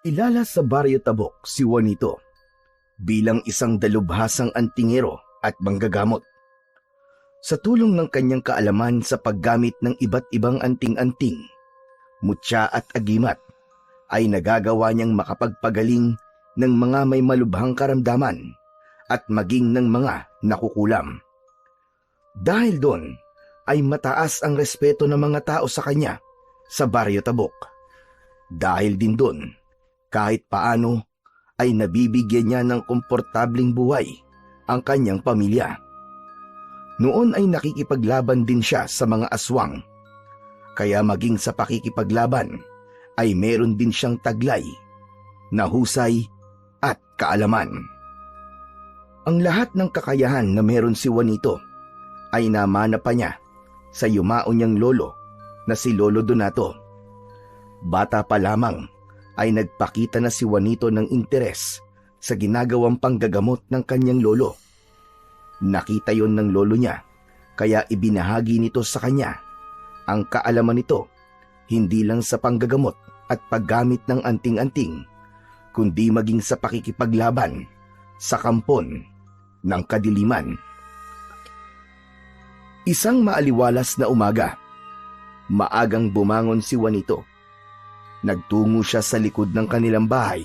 Kilala sa Baryo Tabok si Juanito bilang isang dalubhasang antingero at manggagamot. Sa tulong ng kanyang kaalaman sa paggamit ng iba't ibang anting-anting, mutya at agimat, ay nagagawa niyang makapagpagaling ng mga may malubhang karamdaman at maging ng mga nakukulam. Dahil doon ay mataas ang respeto ng mga tao sa kanya sa Baryo Tabok. Dahil din doon, kahit paano ay nabibigyan niya ng komportabling buhay ang kanyang pamilya. Noon ay nakikipaglaban din siya sa mga aswang, kaya maging sa pakikipaglaban ay meron din siyang taglay na husay at kaalaman. Ang lahat ng kakayahan na meron si Juanito ay namana pa niya sa yumao niyang lolo na si Lolo Donato. Bata pa lamang ay nagpakita na si Juanito ng interes sa ginagawang panggagamot ng kanyang lolo. Nakita yon ng lolo niya, kaya ibinahagi nito sa kanya ang kaalaman nito hindi lang sa panggagamot at paggamit ng anting-anting, kundi maging sa pakikipaglaban sa kampon ng kadiliman. Isang maaliwalas na umaga, maagang bumangon si Juanito. Nagtungo siya sa likod ng kanilang bahay,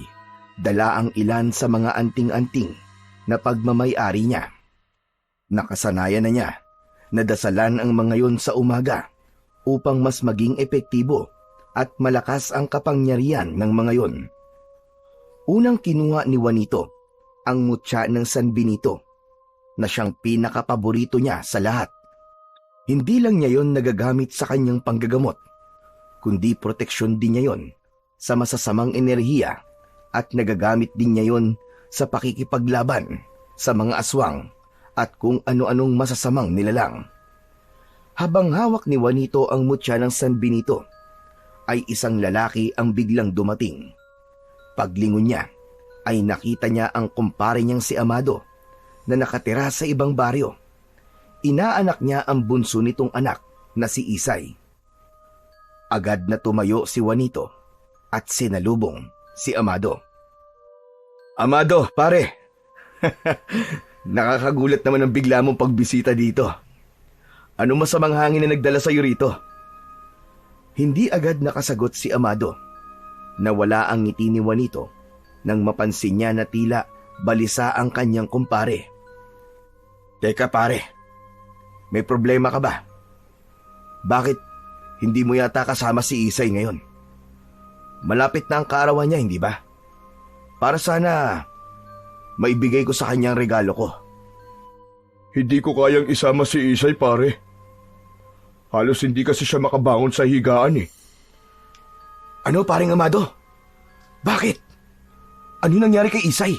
dala ang ilan sa mga anting-anting na pagmamay-ari niya. Nakasanayan na niya na dasalan ang mga yon sa umaga upang mas maging epektibo at malakas ang kapangyarihan ng mga yon. Unang kinuha ni Juanito ang mutya ng San Benito na siyang pinakapaborito niya sa lahat. Hindi lang niya yon nagagamit sa kanyang panggagamot, kundi proteksyon din niya yon sa masasamang enerhiya at nagagamit din niya yon sa pakikipaglaban sa mga aswang at kung ano-anong masasamang nilalang. Habang hawak ni Juanito ang mutya ng San Benito, ay isang lalaki ang biglang dumating. Paglingon niya, ay nakita niya ang kumpare niyang si Amado na nakatira sa ibang baryo. Inaanak niya ang bunso nitong anak na si Isay. Agad na tumayo si Juanito at sinalubong si Amado. "Amado, pare! Nakakagulat naman ang bigla mong pagbisita dito. Ano masamang hangin na nagdala sa iyo rito?" Hindi agad nakasagot si Amado. Nawala ang ngiti ni Juanito nang mapansin niya na tila balisa ang kanyang kumpare. "Teka pare, may problema ka ba? Bakit hindi mo yata kasama si Isay ngayon? Malapit na ang kaarawan niya, hindi ba? Para sana maibigay ko sa kanyang regalo ko." "Hindi ko kayang isama si Isay, pare. Halos hindi kasi siya makabangon sa higaan eh." "Ano, paring Amado? Bakit? Ano nangyari kay Isay?"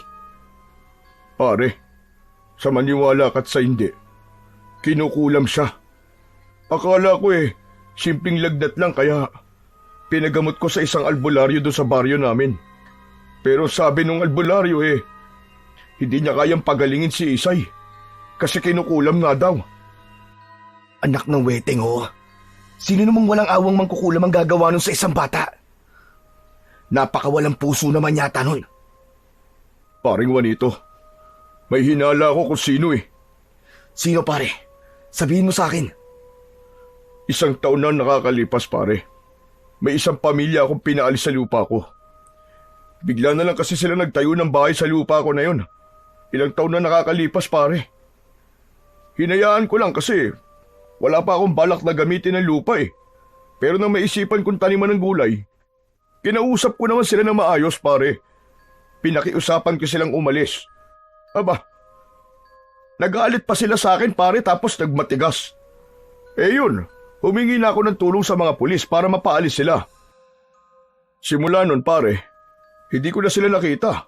"Pare, sa maniwala ka't sa hindi, kinukulam siya. Akala ko simpleng lagnat lang kaya pinagamot ko sa isang albularyo doon sa baryo namin. Pero sabi nung albularyo hindi niya kayang pagalingin si Isay kasi kinukulam nga daw." Anak ng weteng Sino namang walang awang mangkukulam ang gagawa nun sa isang bata? Napakawalang puso naman yata nun. "Paring Juanito, may hinala ako kung sino eh." "Sino pare? Sabihin mo sa akin." "Isang taon na nakakalipas, pare. May isang pamilya akong pinaalis sa lupa ko. Bigla na lang kasi sila nagtayo ng bahay sa lupa ko na yun. Ilang taon na nakakalipas, pare. Hinayaan ko lang kasi wala pa akong balak na gamitin ang lupa eh. Pero nang maisipan kong taniman ng gulay, kinausap ko naman sila ng maayos, pare. Pinakiusapan ko silang umalis. Aba, nagalit pa sila sa akin, pare, tapos nagmatigas. Yun, humingi na ako ng tulong sa mga pulis para mapaalis sila. Simula nun, pare, hindi ko na sila nakita.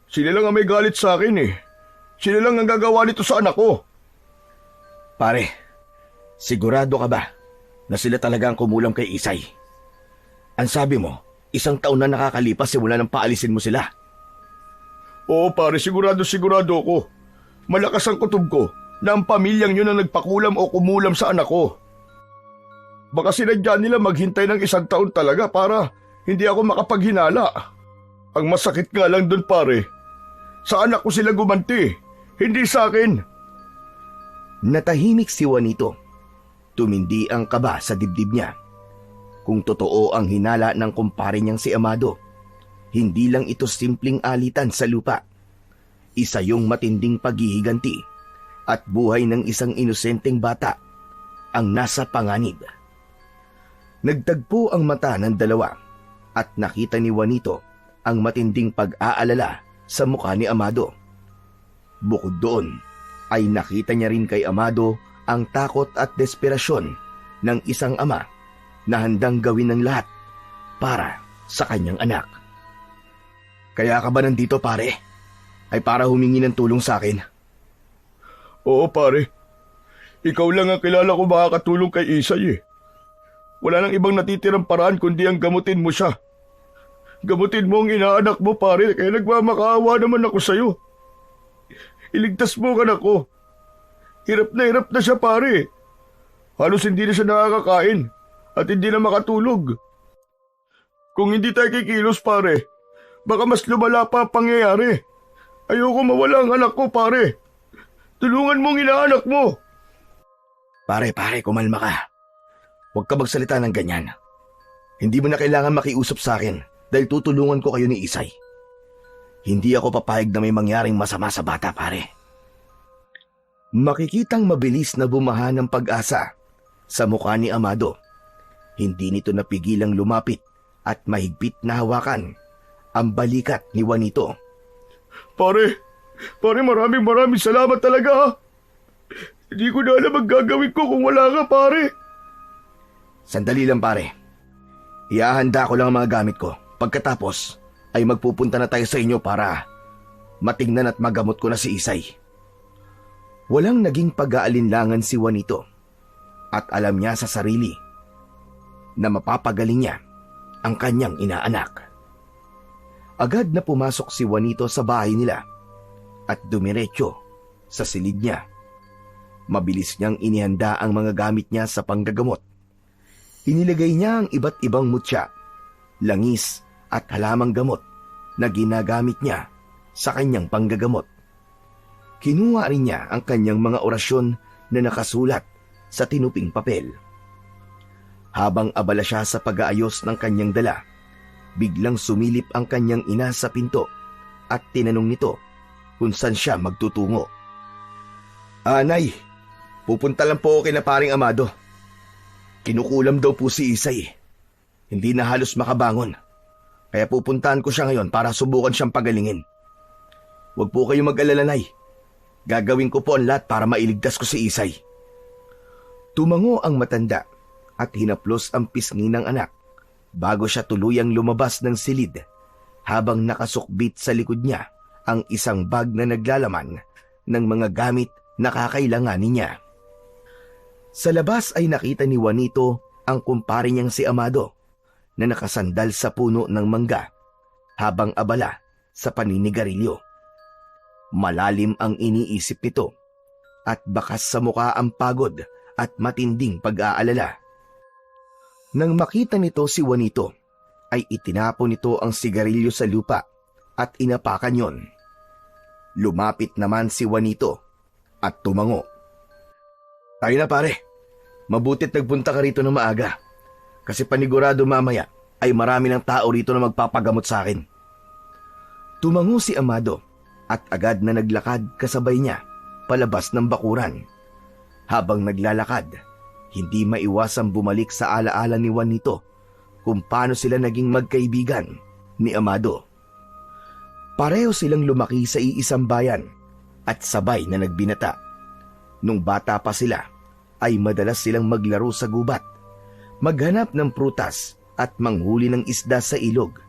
Sila lang ang may galit sa akin eh. Sila lang ang gagawa nito sa anak ko." "Pare, sigurado ka ba na sila talaga ang kumulam kay Isay? Ang sabi mo, isang taon na nakakalipas simula nang paalisin mo sila." "Oo, pare, sigurado ako. Malakas ang kutob ko na ang pamilyang yun ang nagpakulam o kumulam sa anak ko. Baka sinadya nila maghintay ng isang taon talaga para hindi ako makapaghinala." Ang masakit nga lang doon pare, sa anak ko sila gumanti, hindi sa akin. Natahimik si Juanito. Tumindi ang kaba sa dibdib niya. Kung totoo ang hinala ng kumpare niyang si Amado, hindi lang ito simpleng alitan sa lupa. Isa yung matinding paghihiganti at buhay ng isang inosenteng bata ang nasa panganib. Nagtagpo ang mata ng dalawa at nakita ni Juanito ang matinding pag-aalala sa mukha ni Amado. Bukod doon, ay nakita niya rin kay Amado ang takot at desperasyon ng isang ama na handang gawin ng lahat para sa kanyang anak. Kaya ka ba nandito pare? Ay para humingi ng tulong sa akin? Oo pare, ikaw lang ang kilala ko makakatulong kay Isay eh. Wala nang ibang natitirang paraan kundi ang gamutin mo siya. Gamutin mo ang inaanak mo pare, kaya nagmamakaawa naman ako sa'yo. Iligtas mo ang anak ko. Hirap na siya pare. Halos hindi na siya nakakakain at hindi na makatulog. Kung hindi tayo kikilos pare, baka mas lumala pa ang pangyayari. Ayoko mawala ang anak ko pare. Tulungan mo ang inaanak mo. Pare, kumalma ka. Huwag ka magsalita ng ganyan. Hindi mo na kailangan makiusap sa akin dahil tutulungan ko kayo ni Isay. Hindi ako papayag na may mangyaring masama sa bata, pare. Makikitang mabilis na bumaha ng pag-asa sa mukha ni Amado. Hindi nito napigilang lumapit at mahigpit na hawakan ang balikat ni Juanito. Pare, maraming salamat talaga. Hindi ko na alam ang gagawin ko kung wala ka, pare. Sandali lang, pare. Iahanda ko lang ang mga gamit ko. Pagkatapos, ay magpupunta na tayo sa inyo para matingnan at magamot ko na si Isay. Walang naging pag-aalinlangan si Juanito at alam niya sa sarili na mapapagaling niya ang kanyang inaanak. Agad na pumasok si Juanito sa bahay nila at dumiretso sa silid niya. Mabilis niyang inihanda ang mga gamit niya sa panggagamot. Inilagay niya ang iba't ibang mutya, langis at halamang gamot na ginagamit niya sa kanyang panggagamot. Kinuha rin niya ang kanyang mga orasyon na nakasulat sa tinuping papel. Habang abala siya sa pag-aayos ng kanyang dala, biglang sumilip ang kanyang ina sa pinto at tinanong nito kung saan siya magtutungo. Nay, pupunta lang po ako kina paring Amado. Kinukulam daw po si Isay. Hindi na halos makabangon. Kaya pupuntahan ko siya ngayon para subukan siyang pagalingin. Huwag po kayong mag-alala, Nay. Gagawin ko po ang lahat para mailigtas ko si Isay. Tumango ang matanda at hinaplos ang pisngi ng anak bago siya tuluyang lumabas ng silid habang nakasukbit sa likod niya ang isang bag na naglalaman ng mga gamit na kakailanganin niya. Sa labas ay nakita ni Juanito ang kumpare niyang si Amado na nakasandal sa puno ng mangga habang abala sa paninigarilyo. Malalim ang iniisip nito at bakas sa mukha ang pagod at matinding pag-aalala. Nang makita nito si Juanito, ay itinapon nito ang sigarilyo sa lupa at inapakan yon. Lumapit naman si Juanito at tumango. Tayo na pare, mabutit nagpunta ka rito ng maaga kasi panigurado mamaya ay marami ng tao rito na magpapagamot sa akin. Tumango si Amado at agad na naglakad kasabay niya palabas ng bakuran. Habang naglalakad, hindi maiwasang bumalik sa alaala ni Juanito kung paano sila naging magkaibigan ni Amado. Pareho silang lumaki sa iisang bayan at sabay na nagbinata. Nung bata pa sila, ay madalas silang maglaro sa gubat, maghanap ng prutas at manghuli ng isda sa ilog.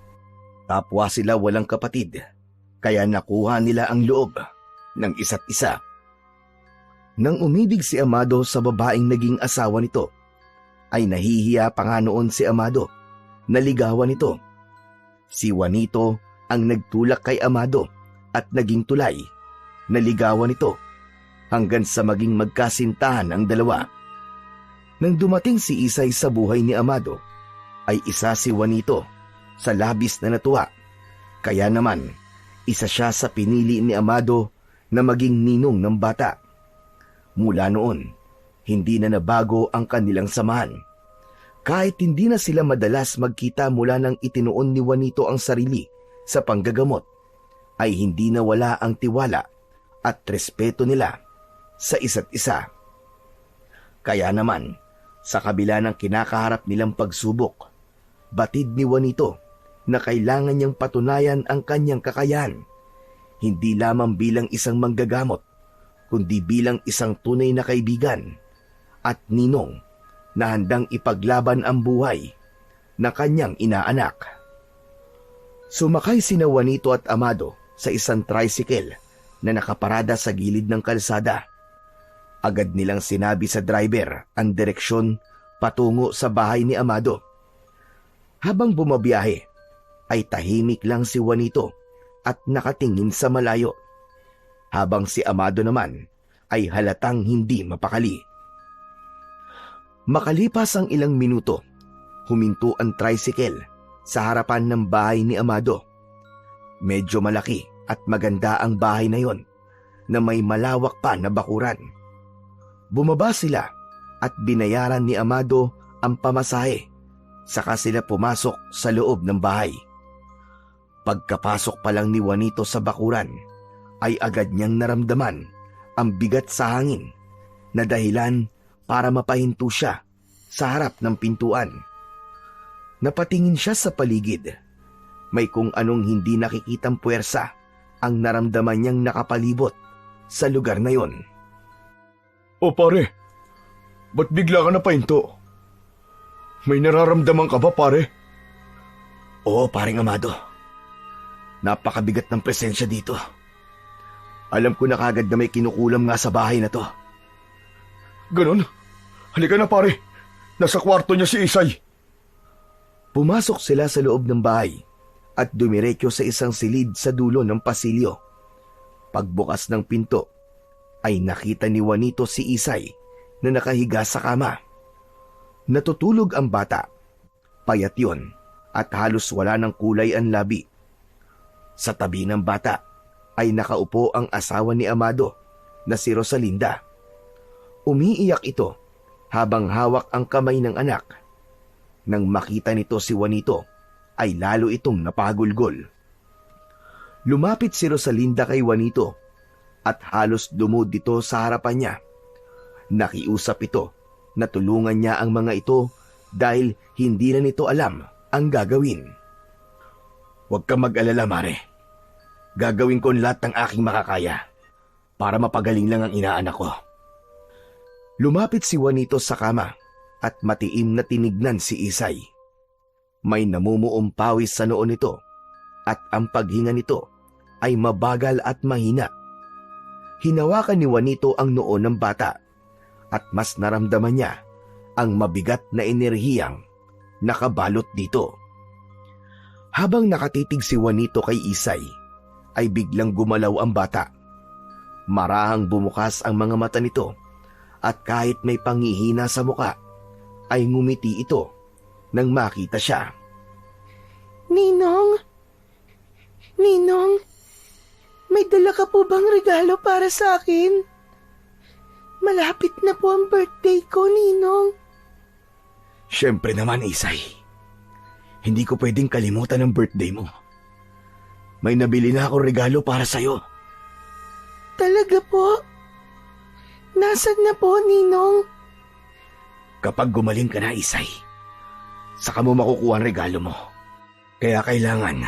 Kapwa sila walang kapatid, kaya nakuha nila ang loob ng isa't isa. Nang umibig si Amado sa babaeng naging asawa nito, ay nahihiya pa nga noon si Amado na ligawan nito. Si Juanito ang nagtulak kay Amado at naging tulay na ligawan nito hanggang sa maging magkasintahan ang dalawa. Nang dumating si Isay sa buhay ni Amado, ay isa si Juanito sa labis na natuwa Kaya naman, isa siya sa pinili ni Amado na maging ninong ng bata. Mula noon, hindi na nabago ang kanilang samahan. Kahit hindi na sila madalas magkita mula nang itinuon ni Juanito ang sarili sa panggagamot, ay hindi nawala ang tiwala at respeto nila sa isa't isa. Kaya naman, sa kabila ng kinakaharap nilang pagsubok, batid ni Juanito na kailangan niyang patunayan ang kanyang kakayahan, hindi lamang bilang isang manggagamot, kundi bilang isang tunay na kaibigan at ninong na handang ipaglaban ang buhay na kanyang inaanak. Sumakay sina Juanito at Amado sa isang tricycle na nakaparada sa gilid ng kalsada. Agad nilang sinabi sa driver ang direksyon patungo sa bahay ni Amado. Habang bumabiyahe, ay tahimik lang si Juanito at nakatingin sa malayo, habang si Amado naman ay halatang hindi mapakali. Makalipas ang ilang minuto, huminto ang tricycle sa harapan ng bahay ni Amado. Medyo malaki at maganda ang bahay na yon na may malawak pa na bakuran. Bumaba sila at binayaran ni Amado ang pamasahe, saka sila pumasok sa loob ng bahay. Pagkapasok pa lang ni Juanito sa bakuran, ay agad niyang naramdaman ang bigat sa hangin na dahilan para mapahinto siya sa harap ng pintuan. Napatingin siya sa paligid. May kung anong hindi nakikitang puwersa ang naramdaman niyang nakapalibot sa lugar na yon. O pare, ba't bigla ka napahinto? May nararamdaman ka ba, pare? Oo, paring Amado. Napakabigat ng presensya dito. Alam ko na kagad na may kinukulam nga sa bahay na to. Ganon? Halika na, pare. Nasa kwarto niya si Isay. Pumasok sila sa loob ng bahay at dumiretso sa isang silid sa dulo ng pasilyo. Pagbukas ng pinto, ay nakita ni Juanito si Isay na nakahiga sa kama. Natutulog ang bata. Payat yon at halos wala ng kulay ang labi. Sa tabi ng bata ay nakaupo ang asawa ni Amado na si Rosalinda. Umiiyak ito habang hawak ang kamay ng anak. Nang makita nito si Juanito, ay lalo itong napagulgol. Lumapit si Rosalinda kay Juanito at halos dumud dito sa harapan niya. Nakiusap ito na tulungan niya ang mga ito dahil hindi na nito alam ang gagawin. Huwag kang mag-alala, Mare. Gagawin ko lahat ng aking makakaya para mapagaling lang ang inaanak ko. Lumapit si Juanito sa kama at matiim na tinignan si Isay. May namumuong pawis sa noo nito at ang paghinga nito ay mabagal at mahina. Hinawakan ni Juanito ang noo ng bata at mas naramdaman niya ang mabigat na enerhiyang nakabalot dito. Habang nakatitig si Juanito kay Isay, ay biglang gumalaw ang bata. Marahang bumukas ang mga mata nito at kahit may pangihina sa muka, ay ngumiti ito nang makita siya. Ninong? Ninong? May dala ka po bang regalo para sa akin? Malapit na po ang birthday ko, Ninong. Siyempre naman, Isay. Hindi ko pwedeng kalimutan ang birthday mo. May nabili na akong regalo para sa'yo. Talaga po? Nasaan na po, Ninong? Kapag gumaling ka na, Isay, saka mo makukuha ang regalo mo. Kaya kailangan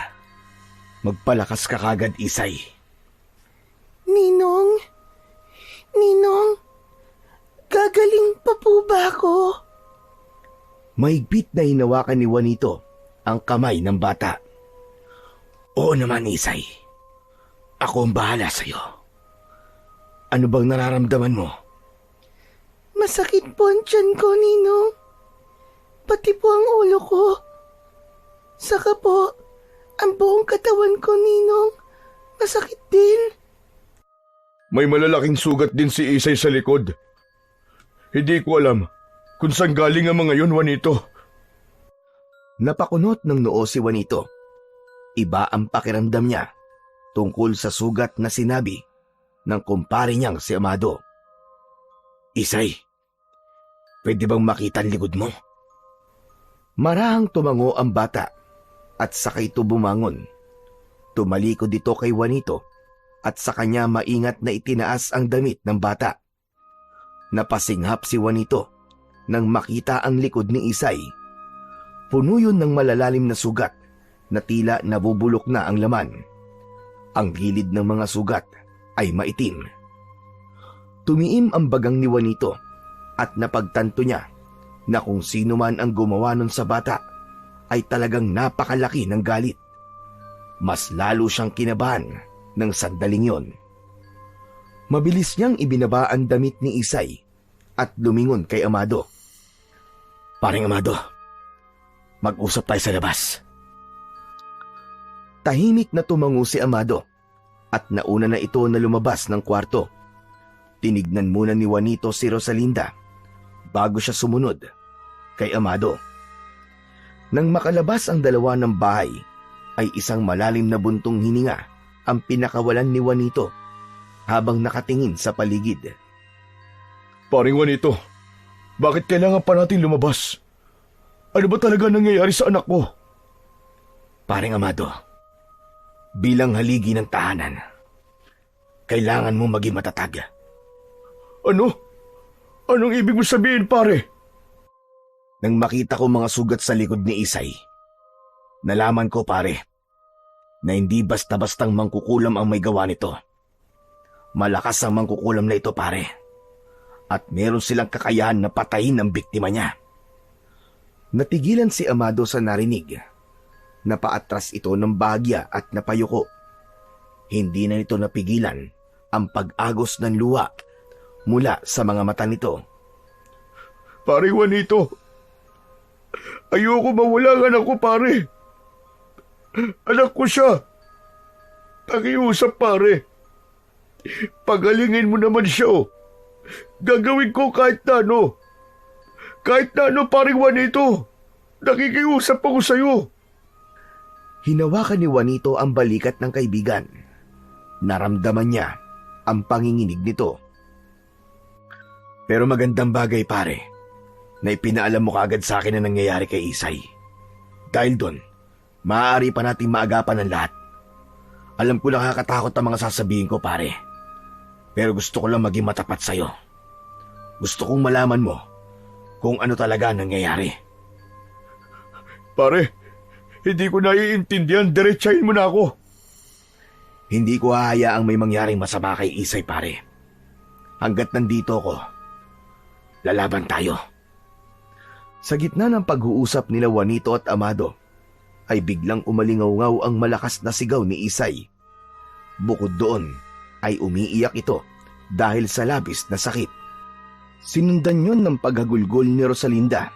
magpalakas ka kagad, Isay. Ninong? Ninong? Gagaling pa po ba ako? Mahigpit na hinawakan ni Juanito ang kamay ng bata. Oo naman, Isay. Ako ang bahala sa'yo. Ano bang nararamdaman mo? Masakit po ang tiyan ko, Ninong. Pati po ang ulo ko. Saka po, ang buong katawan ko, Ninong. Masakit din. May malalaking sugat din si Isay sa likod. Hindi ko alam kung saan galing ang mga yun, Juanito. Napakunot ng noo si Juanito. Iba ang pakiramdam niya tungkol sa sugat na sinabi ng kumpare niyang si Amado. Isay, pwede bang makita ang likod mo? Marahang tumango ang bata at saka ito bumangon. Tumalikod dito kay Juanito at sa kanya maingat na itinaas ang damit ng bata. Napasinghap si Juanito nang makita ang likod ni Isay. Puno yun ng malalalim na sugat na tila nabubulok na ang laman. Ang gilid ng mga sugat ay maitim. Tumiim ang bagang ni Juanito at napagtanto niya na kung sino man ang gumawa nun sa bata ay talagang napakalaki ng galit. Mas lalo siyang kinabahan ng sandaling yon. Mabilis niyang ibinaba ang damit ni Isay at lumingon kay Amado. Paring Amado, mag-usap tayo sa labas. Tahimik na tumango si Amado at nauna na ito na lumabas ng kwarto. Tinignan muna ni Juanito si Rosalinda bago siya sumunod kay Amado. Nang makalabas ang dalawa ng bahay, ay isang malalim na buntong hininga ang pinakawalan ni Juanito habang nakatingin sa paligid. Paring Juanito, bakit kailangan pa natin lumabas? Ano ba talaga nangyayari sa anak ko? Paring Amado, bilang haligi ng tahanan, kailangan mo maging matatag. Ano? Anong ibig mo sabihin, pare? Nang makita ko mga sugat sa likod ni Isay, nalaman ko, pare, na hindi basta-bastang mangkukulam ang may gawa nito. Malakas ang mangkukulam na ito, pare, at meron silang kakayahan na patayin ang biktima niya. Natigilan si Amado sa narinig. Napaatras ito ng bahagya at napayuko. Hindi na nito napigilan ang pag-agos ng luha mula sa mga mata nito. Pare Juanito, ayoko mawala ang anak ko, pare. Anak ko siya. Pakiusap, pare. Pagalingin mo naman siya. Gagawin ko kahit na ano. Kahit na ano, paring Juanito. Nakikiusap ako sa'yo. Hinawakan ni Juanito ang balikat ng kaibigan. Naramdaman niya ang panginginig nito. Pero magandang bagay, pare, na ipinaalam mo kaagad sa akin na nangyayari kay Isay. Dahil doon, maaari pa nating maagapan ang lahat. Alam ko nakakatakot ang mga sasabihin ko, pare. Pero gusto ko lang maging matapat sa'yo. Gusto kong malaman mo kung ano talaga nangyayari. Pare, hindi ko naiintindihan. Diretsahin mo na ako. Hindi ko hahayaang may mangyaring masama kay Isay, pare. Hanggat nandito ko, lalaban tayo. Sa gitna ng pag-uusap nila Juanito at Amado, ay biglang umalingaw-ngaw ang malakas na sigaw ni Isay. Bukod doon, ay umiiyak ito dahil sa labis na sakit. Sinundan yon ng paghagulgol ni Rosalinda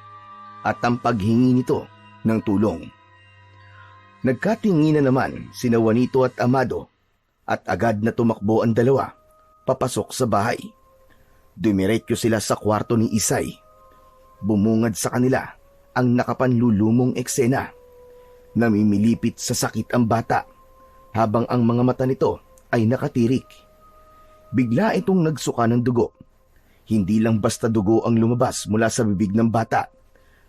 at ang paghingi nito ng tulong. Nagkatinginan naman sina Juanito at Amado at agad na tumakbo ang dalawa papasok sa bahay. Dumiretso sila sa kwarto ni Isay. Bumungad sa kanila ang nakapanlulumong eksena. Namimilipit sa sakit ang bata habang ang mga mata nito ay nakatirik. Bigla itong nagsuka ng dugo. Hindi lang basta dugo ang lumabas mula sa bibig ng bata.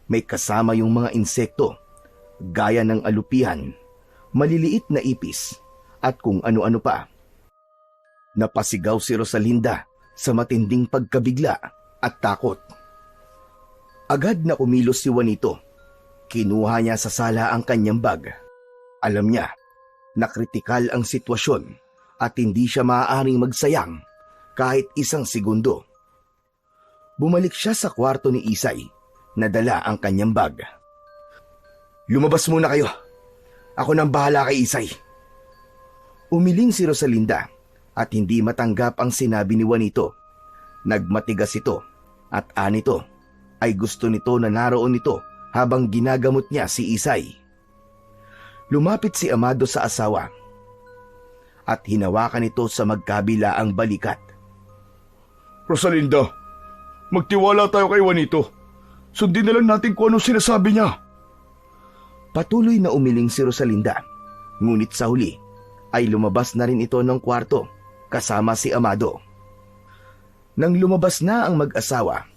May kasama yung mga insekto, gaya ng alupihan, maliliit na ipis, at kung ano-ano pa. Napasigaw si Rosalinda sa matinding pagkabigla at takot. Agad na kumilos si Juanito. Kinuha niya sa sala ang kanyang bag. Alam niya na kritikal ang sitwasyon at hindi siya maaaring magsayang kahit isang segundo. Bumalik siya sa kwarto ni Isay na dala ang kanyang bag. Lumabas muna kayo. Ako nang bahala kay Isay. Umiling si Rosalinda at hindi matanggap ang sinabi ni Juanito. Nagmatigas ito at anito ay gusto nito na naroon ito habang ginagamot niya si Isay. Lumapit si Amado sa asawa at hinawakan ito sa magkabila ang balikat. Rosalinda, magtiwala tayo kay Juanito. Sundin na lang natin kung anong sinasabi niya. Patuloy na umiling si Rosalinda Ngunit sa huli ay lumabas na rin ito ng kwarto kasama si Amado. Nang lumabas na ang mag-asawa,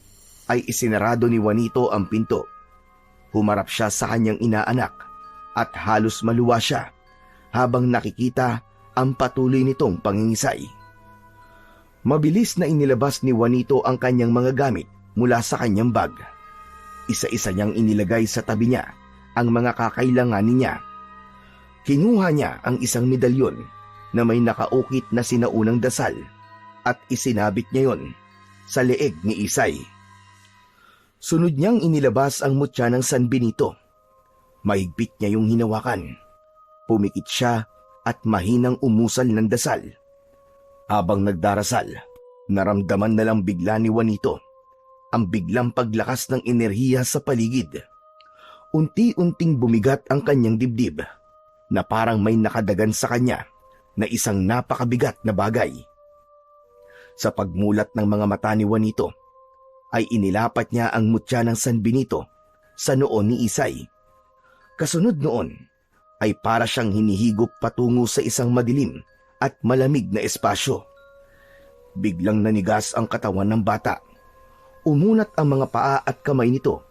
ay isinarado ni Juanito ang pinto. Humarap siya sa kanyang inaanak at halos maluwa siya habang nakikita ang patuloy nitong pangingisay. Mabilis na inilabas ni Juanito ang kanyang mga gamit mula sa kanyang bag. Isa-isa niyang inilagay sa tabi niya ang mga kakailanganin niya. Kinuha niya ang isang medalyon na may nakaukit na sinaunang dasal at isinabit niya yon sa leeg ni Isay. Sunod niyang inilabas ang mutya ng San Benito. Mahigpit niya yung hinawakan. Pumikit siya at mahinang umusal ng dasal. Habang nagdarasal, naramdaman na lang bigla ni Juanito ang biglang paglakas ng enerhiya sa paligid. Unti-unting bumigat ang kanyang dibdib na parang may nakadagan sa kanya na isang napakabigat na bagay. Sa pagmulat ng mga mata ni Juanito, ay inilapat niya ang mutya ng San Benito sa noo ni Isay. Kasunod noon ay para siyang hinihigop patungo sa isang madilim at malamig na espasyo. Biglang nanigas ang katawan ng bata. Umunat ang mga paa at kamay nito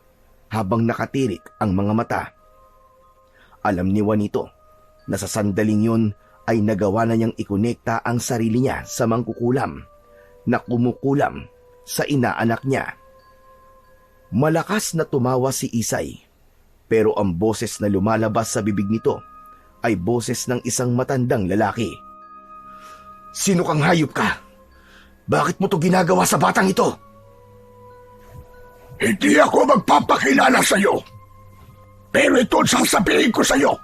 habang nakatirik ang mga mata. Alam ni Juanito na sa sandaling yun ay nagawa na niyang ikonekta ang sarili niya sa mangkukulam na kumukulam sa inaanak niya. Malakas na tumawa si Isay, pero ang boses na lumalabas sa bibig nito ay boses ng isang matandang lalaki. "Sino kang hayop ka? Bakit mo to ginagawa sa batang ito?" Hindi ako magpapakilala sa'yo. Pero ito ang sasabihin ko sa'yo.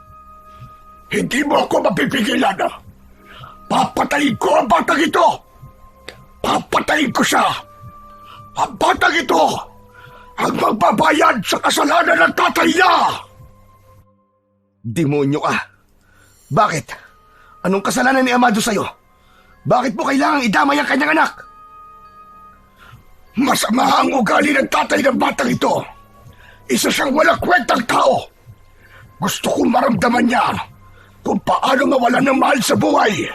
Hindi mo ako mapipigilan. Papatayin ko ang batang ito. Papatayin ko siya. Ang batang ito ang magbabayad sa kasalanan ng tatay niya. Demonyo ka! Bakit? Anong kasalanan ni Amado sa'yo? Bakit mo kailangang idamay ang kanyang anak? Masama ang ugali ng tatay ng batang ito. Isa siyang walang kwentang tao. Gusto kong maramdaman niya kung paano mawalan ng mahal sa buhay.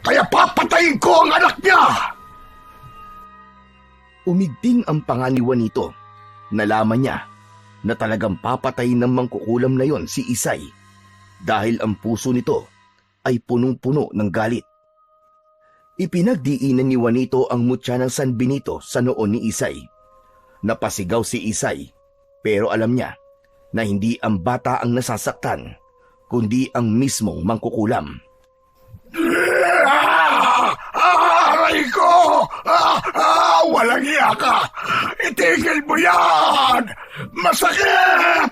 Kaya papatayin ko ang anak niya. Umigting ang panga ni Juanito. Nalaman niya na talagang papatayin ng mangkukulam na yon si Isay dahil ang puso nito ay punong-puno ng galit. Ipinagdiinan ni Juanito ang mutya ng San Benito sa noo ni Isay. Napasigaw si Isay, pero alam niya na hindi ang bata ang nasasaktan, kundi ang mismong mangkukulam. Aray ko! Walang iya ka! Itigil mo yan! Masakit!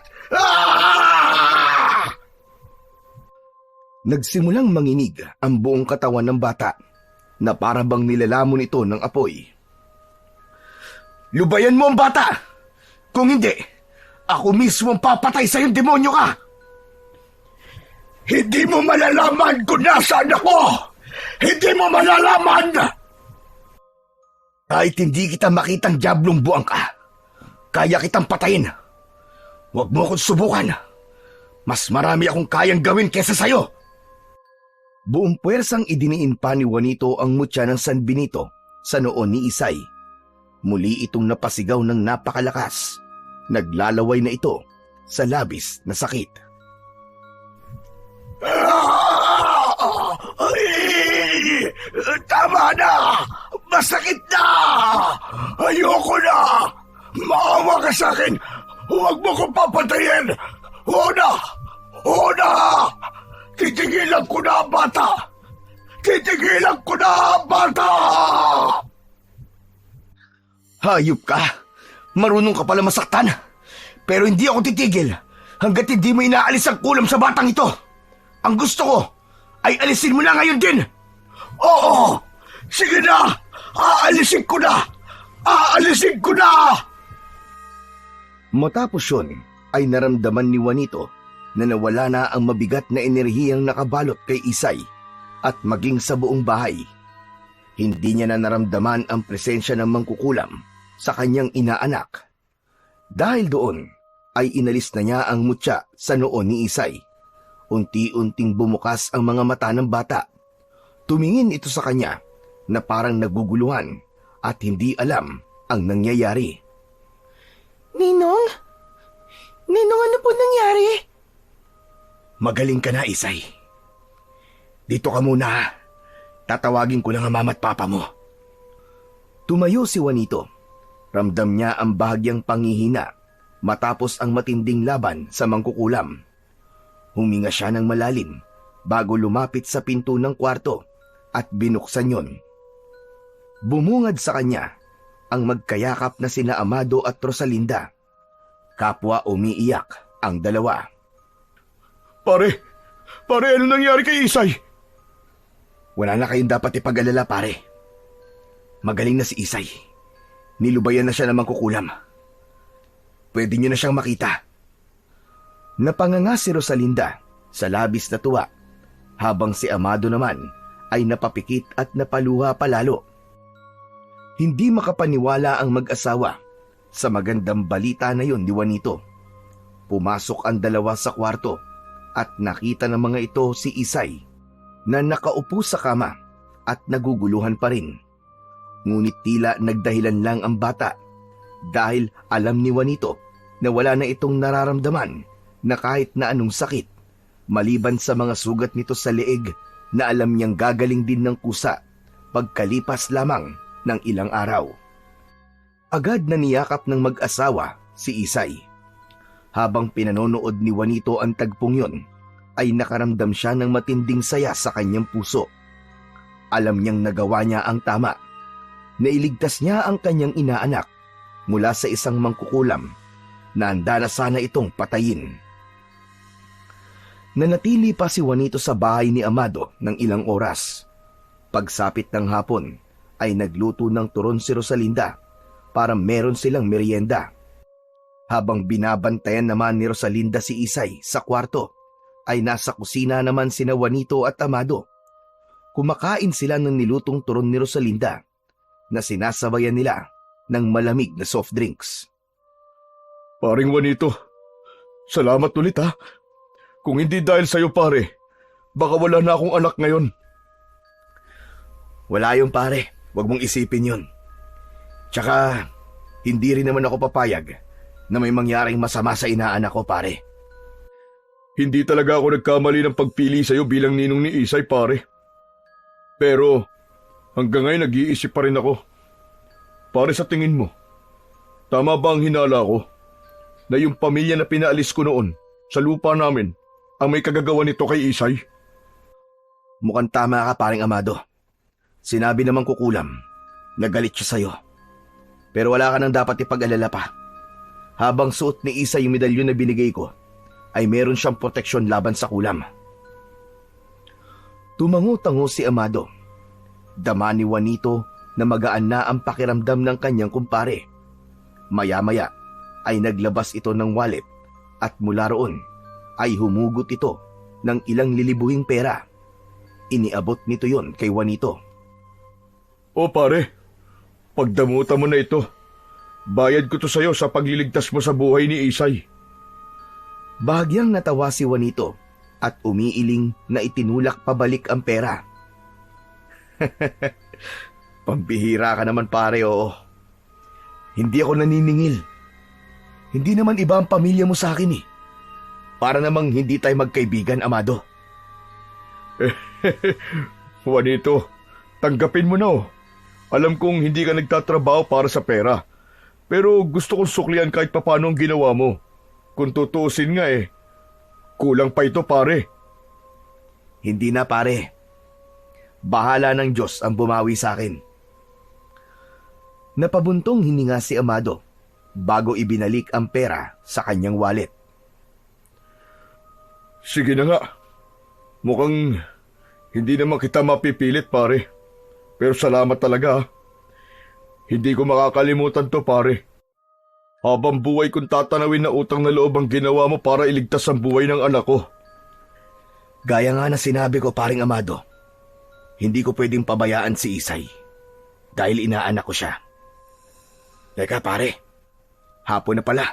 Nagsimulang manginig ang buong katawan ng bata na para bang nilalamon ito ng apoy. "Lubayan mo ang bata! Kung hindi, ako mismo ang papatay sa iyong demonyo ka!" Hindi mo malalaman kung nasaan ako! Hindi mo malalaman! Kahit hindi kita makitang diablong buwang ka, kaya kitang patayin. Huwag mo akong subukan. Mas marami akong kayang gawin kesa sa'yo. Buong puwersang idiniin pa ni Juanito ang mutya ng San Benito sa noo ni Isay. Muli itong napasigaw ng napakalakas. Naglalaway na ito sa labis na sakit. Ay! Tama na! Masakit na! Ayoko na! Maawa ka sa akin! Huwag mo kong papatayin! Una! Una! Titigilan ko na ang bata! Titigilan ko na ang bata! Hayop ka! Marunong ka pala masaktan! Pero hindi ako titigil hanggat hindi mo inaalis ang kulam sa batang ito! Ang gusto ko ay alisin mo na ngayon din! Oo! Sige na! Aalisin ko na! Aalisin ko na! Matapos yun ay naramdaman ni Juanito na nawala na ang mabigat na enerhiyang nakabalot kay Isay at maging sa buong bahay. Hindi niya na naramdaman ang presensya ng mangkukulam sa kanyang inaanak. Dahil doon ay inalis na niya ang mutya sa noo ni Isay. Unti-unting bumukas ang mga mata ng bata. Tumingin ito sa kanya na parang naguguluhan at hindi alam ang nangyayari. Ninong? Ninong, ano po nangyari? Magaling ka na, Isay. Dito ka muna. Tatawagin ko lang ang mama at papa mo. Tumayo si Juanito. Ramdam niya ang bahagyang panghihina matapos ang matinding laban sa mangkukulam. Huminga siya ng malalim bago lumapit sa pinto ng kwarto at binuksan yon. Bumungad sa kanya ang magkayakap na sina Amado at Rosalinda. Kapwa umiiyak ang dalawa. Pare, ano nangyari kay Isay? Wala na kayong dapat ipag-alala, pare. Magaling na si Isay. Nilubayan na siya ng mangkukulam. Pwede niyo na siyang makita. Napanganga si Rosalinda sa labis na tuwa, habang si Amado naman ay napapikit at napaluha palalo. Hindi makapaniwala ang mag-asawa sa magandang balita na yon ni Juanito. Pumasok ang dalawa sa kwarto at nakita ng mga ito si Isay na nakaupo sa kama at naguguluhan pa rin. Ngunit tila nagdahilan lang ang bata dahil alam ni Juanito na wala na itong nararamdaman na kahit na anong sakit maliban sa mga sugat nito sa leeg na alam niyang gagaling din ng kusa pagkalipas lamang ng ilang araw. Agad na niyakap ng mag-asawa si Isay. Habang pinanonood ni Juanito ang tagpong yon, ay nakaramdam siya ng matinding saya sa kanyang puso. Alam niyang nagawa niya ang tama. Nailigtas niya ang kanyang inaanak mula sa isang mangkukulam na handa na sana itong patayin. Nanatili pa si Juanito sa bahay ni Amado ng ilang oras. Pagsapit ng hapon ay nagluto ng turon si Rosalinda para meron silang merienda. Habang binabantayan naman ni Rosalinda si Isay sa kwarto, ay nasa kusina naman sina Juanito at Amado. Kumakain sila ng nilutong turon ni Rosalinda na sinasabayan nila ng malamig na soft drinks. Paring Juanito, salamat ulit ha. Kung hindi dahil sa'yo pare, baka wala na akong anak ngayon. Wala yung pare, wag mong isipin yun. Tsaka, hindi rin naman ako papayag na may mangyaring masama sa inaanak ko, pare. Hindi talaga ako nagkamali ng pagpili sa'yo bilang ninong ni Isay, pare. Pero, hanggang ngayon nag-iisip pa rin ako. Pare, sa tingin mo, tama ba ang hinala ko na yung pamilya na pinaalis ko noon sa lupa namin ang may kagagawa nito kay Isay? Mukhang tama ka, paring Amado. Sinabi namang kukulam, nagalit siya sa'yo. Pero wala ka nang dapat ipag-alala pa. Habang suot ni Isay yung medalyon na binigay ko, ay meron siyang proteksyon laban sa kulam. Tumango-tango si Amado. Dama ni Juanito na magaan na ang pakiramdam ng kanyang kumpare. Maya-maya ay naglabas ito ng wallet at mula roon ay humugot ito ng ilang lilibuhing pera. Iniabot nito yon kay Juanito. O pare, pagdamutan mo na ito. Bayad ko to sa'yo sa pagliligtas mo sa buhay ni Isay. Bahagyang natawa si Juanito at umiiling na itinulak pabalik ang pera. Pambihira ka naman pare, oo. Hindi ako naniningil. Hindi naman iba ang pamilya mo sa akin eh. Para namang hindi tayo magkaibigan, Amado. Juanito, tanggapin mo na oh. Alam kong hindi ka nagtatrabaho para sa pera. Pero gusto kong suklian kahit papano ang ginawa mo. Kung tutuusin nga kulang pa ito pare. Hindi na pare. Bahala ng Diyos ang bumawi sa akin. Napabuntong hininga si Amado bago ibinalik ang pera sa kanyang wallet. Sige na nga. Mukhang hindi naman kita mapipilit pare. Pero salamat talaga. Hindi ko makakalimutan to pare. Habang buhay kong tatanawin na utang na loob ang ginawa mo para iligtas ang buhay ng anak ko. Gaya nga na sinabi ko, paring Amado, hindi ko pwedeng pabayaan si Isay dahil inaanak ko siya. Teka pare, hapon na pala.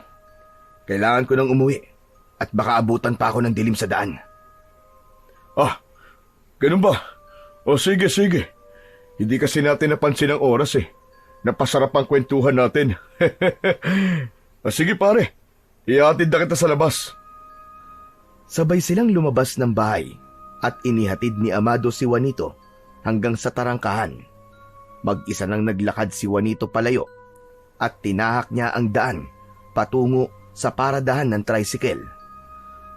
Kailangan ko nang umuwi at baka abutan pa ako ng dilim sa daan. Ah, ganun ba? O sige, sige. Hindi kasi natin napansin ang oras eh. Napasarap ang kwentuhan natin. Sige pare, ihatid na kita sa labas. Sabay silang lumabas ng bahay at inihatid ni Amado si Juanito hanggang sa tarangkahan. Mag-isa nang naglakad si Juanito palayo at tinahak niya ang daan patungo sa paradahan ng tricycle.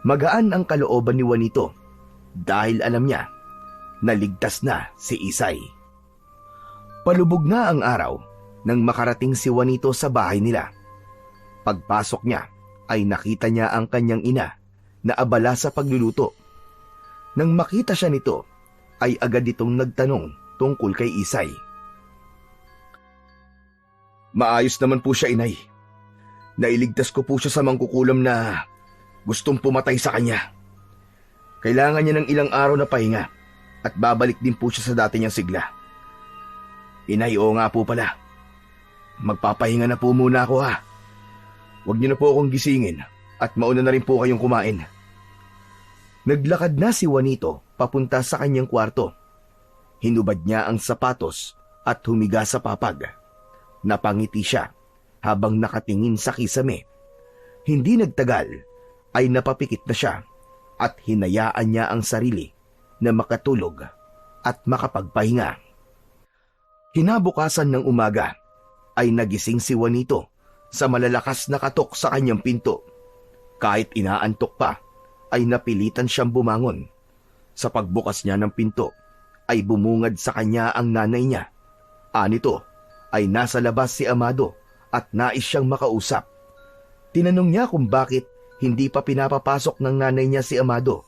Magaan ang kalooban ni Juanito dahil alam niya na ligtas na si Isay. Palubog na ang araw nang makarating si Juanito sa bahay nila. Pagpasok niya ay nakita niya ang kanyang ina na abala sa pagluluto. Nang makita siya nito ay agad itong nagtanong tungkol kay Isay. Maayos naman po siya, inay. Nailigtas ko po siya sa mangkukulam na gustong pumatay sa kanya. Kailangan niya ng ilang araw na pahinga at babalik din po siya sa dati niyang sigla. Inay, oo nga po pala. Magpapahinga na po muna ako ha. Huwag niyo na po akong gisingin at mauna na rin po kayong kumain. Naglakad na si Juanito papunta sa kanyang kwarto. Hinubad niya ang sapatos at humiga sa papag. Napangiti siya habang nakatingin sa kisame. Hindi nagtagal ay napapikit na siya at hinayaan niya ang sarili na makatulog at makapagpahinga. Kinabukasan ng umaga ay nagising si Juanito sa malalakas na katok sa kanyang pinto. Kahit inaantok pa ay napilitan siyang bumangon. Sa pagbukas niya ng pinto ay bumungad sa kanya ang nanay niya. Anito ay nasa labas si Amado at nais siyang makausap. Tinanong niya kung bakit hindi pa pinapapasok ng nanay niya si Amado.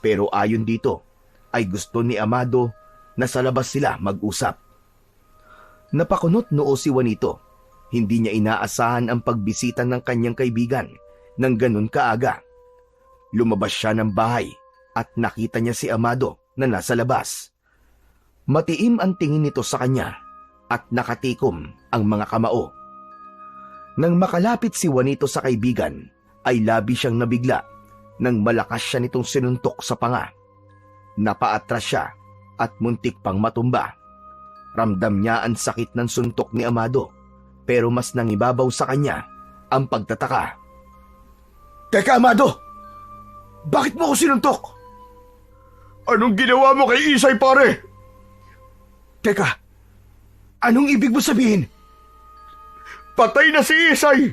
Pero ayon dito ay gusto ni Amado na sa labas sila mag-usap. Napakunot noo si Juanito. Hindi niya inaasahan ang pagbisita ng kanyang kaibigan ng ganun kaaga. Lumabas siya ng bahay at nakita niya si Amado na nasa labas. Matiim ang tingin nito sa kanya at nakatikom ang mga kamao. Nang makalapit si Juanito sa kaibigan, ay labi siyang nabigla nang malakas siya nitong sinuntok sa panga. Napaatras siya at muntik pang matumba. Ramdam niya ang sakit ng suntok ni Amado, pero mas nangibabaw sa kanya ang pagtataka. Teka, Amado! Bakit mo ako sinuntok? Anong ginawa mo kay Isay pare? Teka, anong ibig mo sabihin? Patay na si Isay!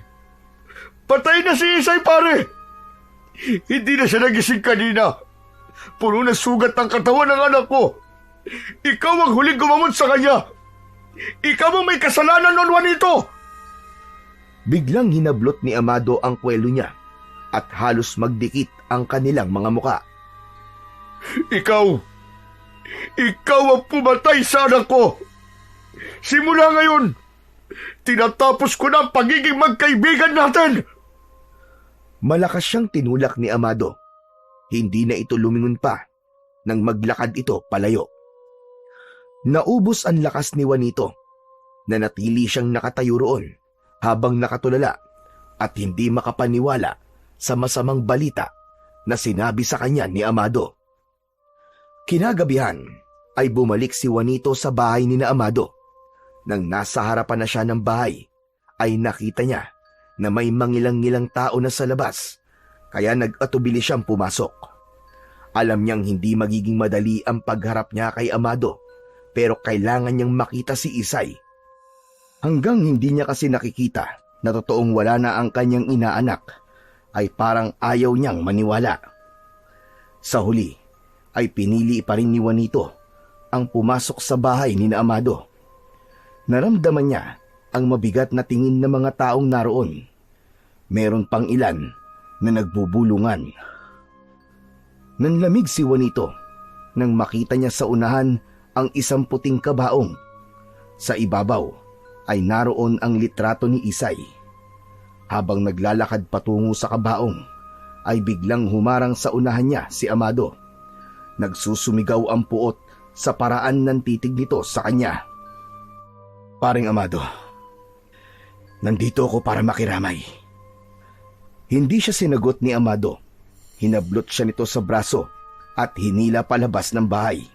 Patay na si Isay pare! Hindi na siya nagising kanina. Puno na sugat ang katawan ng anak ko. Ikaw ang huling gumamot sa kanya. Ikaw ang may kasalanan noon, Juanito! Biglang hinablot ni Amado ang kwelo niya at halos magdikit ang kanilang mga muka. Ikaw ang pumatay sa anak ko. Simula ngayon, tinatapos ko na ang pagiging magkaibigan natin. Malakas siyang tinulak ni Amado. Hindi na ito lumingon pa nang maglakad ito palayo. Naubos ang lakas ni Juanito. Nanatili siyang nakatayo roon habang nakatulala at hindi makapaniwala sa masamang balita na sinabi sa kanya ni Amado. Kinagabihan ay bumalik si Juanito sa bahay ni Amado. Nang nasa harapan na siya ng bahay, ay nakita niya na may mangilang-ngilang tao na sa labas, kaya nag-atubili siyang pumasok. Alam niyang hindi magiging madali ang pagharap niya kay Amado, pero kailangan niyang makita si Isay. Hanggang hindi niya kasi nakikita na totoong wala na ang kanyang inaanak, ay parang ayaw niyang maniwala. Sa huli, ay pinili pa rin ni Juanito ang pumasok sa bahay ni Amado. Naramdaman niya ang mabigat na tingin ng mga taong naroon. Meron pang ilan na nagbubulungan. Nanlamig si Juanito nang makita niya sa unahan ang isang puting kabaong. Sa ibabaw ay naroon ang litrato ni Isay. Habang naglalakad patungo sa kabaong, ay biglang humarang sa unahan niya si Amado. Nagsusumigaw ang puot sa paraan ng titig nito sa kanya. Paring Amado, nandito ako para makiramay. Hindi siya sinagot ni Amado. Hinablot siya nito sa braso at hinila palabas ng bahay.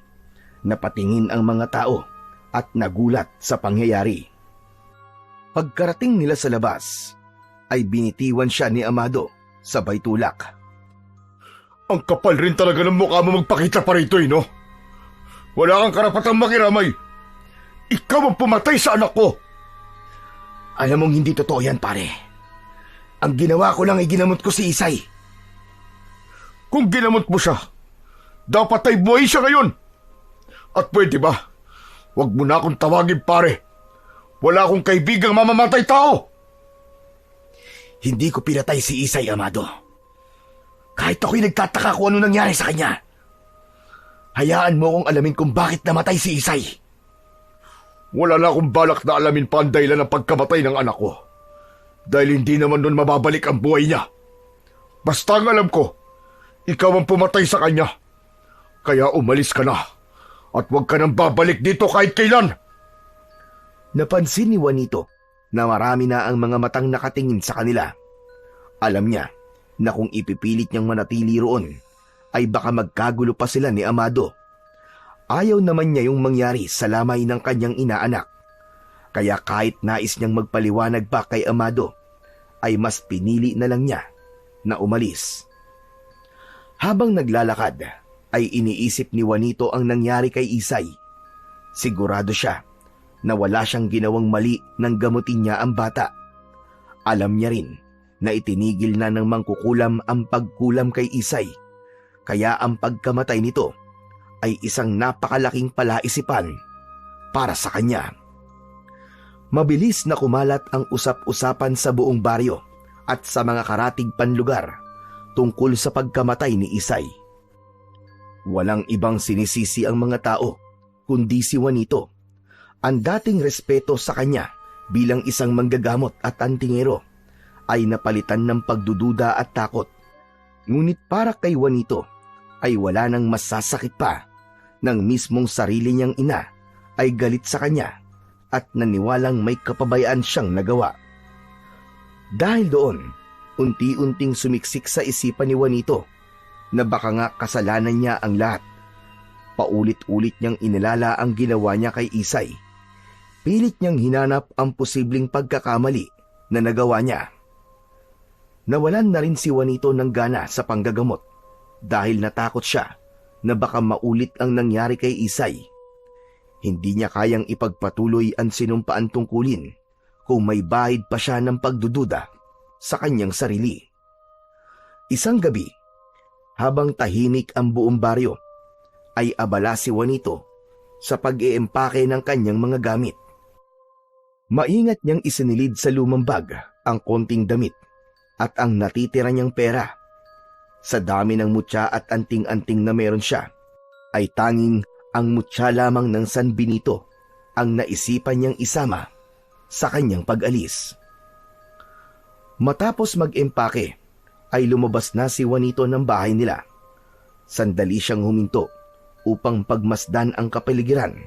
Napatingin ang mga tao at nagulat sa pangyayari. Pagkarating nila sa labas, ay binitiwan siya ni Amado sabay tulak. Ang kapal rin talaga ng mukha mo magpakita pa rito, no? Wala kang karapatang makiramay. Ikaw ang pumatay sa anak ko. Alam mong hindi totoo yan, pare. Ang ginawa ko lang ay ginamot ko si Isay. Kung ginamot mo siya, dapat ay buhay siya ngayon. At pwede ba, wag mo na akong tawagin, pare. Wala akong kaibigang mamamatay tao. Hindi ko pinatay si Isay, Amado. Kahit ako'y nagtataka kung ano nangyari sa kanya. Hayaan mo kong alamin kung bakit namatay si Isay. Wala na akong balak na alamin pa ang dahilan ng pagkamatay ng anak ko. Dahil hindi naman nun mababalik ang buhay niya. Basta ang alam ko, ikaw ang pumatay sa kanya. Kaya umalis ka na. At huwag ka nang babalik dito kahit kailan. Napansin ni Juanito na marami na ang mga matang nakatingin sa kanila. Alam niya na kung ipipilit niyang manatili roon, ay baka magkagulo pa sila ni Amado. Ayaw naman niya yung mangyari sa lamay ng kanyang inaanak. Kaya kahit nais niyang magpaliwanag pa kay Amado, ay mas pinili na lang niya na umalis. Habang naglalakad, ay iniisip ni Juanito ang nangyari kay Isay. Sigurado siya na wala siyang ginawang mali nang gamutin niya ang bata. Alam niya rin na itinigil na ng mangkukulam ang pagkulam kay Isay, kaya ang pagkamatay nito ay isang napakalaking palaisipan para sa kanya. Mabilis na kumalat ang usap-usapan sa buong baryo at sa mga karatig panlugar tungkol sa pagkamatay ni Isay. Walang ibang sinisisi ang mga tao kundi si Juanito. Ang dating respeto sa kanya bilang isang manggagamot at antingero ay napalitan ng pagdududa at takot. Ngunit para kay Juanito ay wala nang masasakit pa nang mismong sarili niyang ina ay galit sa kanya at naniwalang may kapabayaan siyang nagawa. Dahil doon, unti-unting sumiksik sa isipan ni Juanito na baka nga kasalanan niya ang lahat. Paulit-ulit niyang inilala ang ginawa niya kay Isay. Pilit niyang hinanap ang posibleng pagkakamali na nagawa niya. Nawalan na rin si Juanito ng gana sa panggagamot dahil natakot siya na baka maulit ang nangyari kay Isay. Hindi niya kayang ipagpatuloy ang sinumpaan tungkulin kung may bahid pa siya ng pagdududa sa kanyang sarili. Isang gabi, habang tahimik ang buong baryo, ay abala si Juanito sa pag-iempake ng kanyang mga gamit. Maingat niyang isinilid sa lumang bag ang konting damit at ang natitira niyang pera. Sa dami ng mutya at anting-anting na meron siya, ay tanging ang mutya lamang ng San Benito ang naisipan niyang isama sa kanyang pag-alis. Matapos mag-empake, ay lumabas na si Juanito ng bahay nila. Sandali siyang huminto upang pagmasdan ang kapaligiran.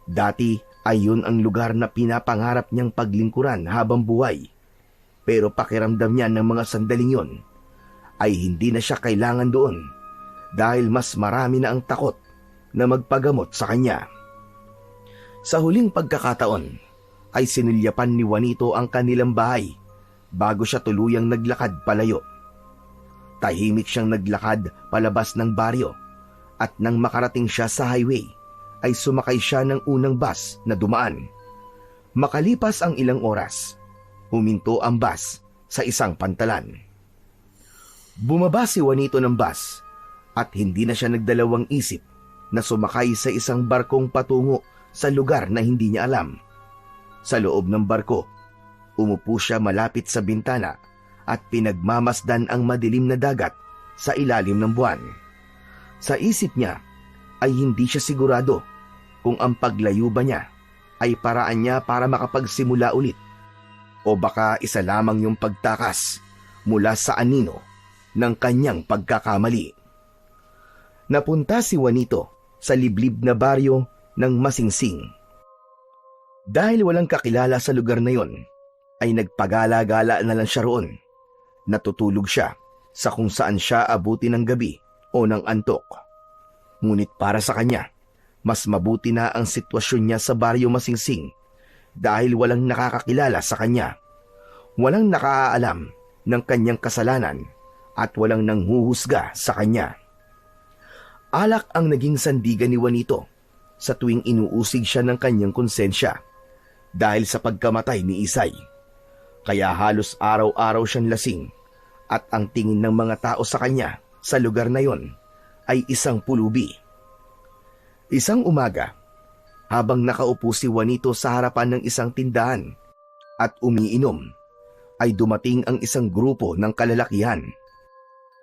Dati ay yun ang lugar na pinapangarap niyang paglingkuran habang buhay. Pero pakiramdam niya ng mga sandaling yon ay hindi na siya kailangan doon dahil mas marami na ang takot na magpagamot sa kanya. Sa huling pagkakataon ay sinilyapan ni Juanito ang kanilang bahay bago siya tuluyang naglakad palayo. Tahimik siyang naglakad palabas ng baryo at nang makarating siya sa highway ay sumakay siya ng unang bus na dumaan. Makalipas ang ilang oras, huminto ang bus sa isang pantalan. Bumaba si Juanito ng bus at hindi na siya nagdalawang isip na sumakay sa isang barkong patungo sa lugar na hindi niya alam. Sa loob ng barko, umupo siya malapit sa bintana at pinagmamasdan ang madilim na dagat sa ilalim ng buwan. Sa isip niya ay hindi siya sigurado kung ang paglayo ba niya ay paraan niya para makapagsimula ulit o baka isa lamang yung pagtakas mula sa anino ng kanyang pagkakamali. Napunta si Juanito sa liblib na baryo ng Masingsing. Dahil walang kakilala sa lugar na yon, ay nagpagala-gala na lang siya roon. Natutulog siya sa kung saan siya abuti ng gabi o ng antok. Ngunit para sa kanya, mas mabuti na ang sitwasyon niya sa Baryo Masingsing dahil walang nakakakilala sa kanya. Walang nakaalam ng kanyang kasalanan at walang nanghuhusga sa kanya. Alak ang naging sandigan ni Juanito sa tuwing inuusig siya ng kanyang konsensya dahil sa pagkamatay ni Isay. Kaya halos araw-araw siyang lasing at ang tingin ng mga tao sa kanya sa lugar na yon ay isang pulubi. Isang umaga, habang nakaupo si Juanito sa harapan ng isang tindahan at umiinom, ay dumating ang isang grupo ng kalalakihan.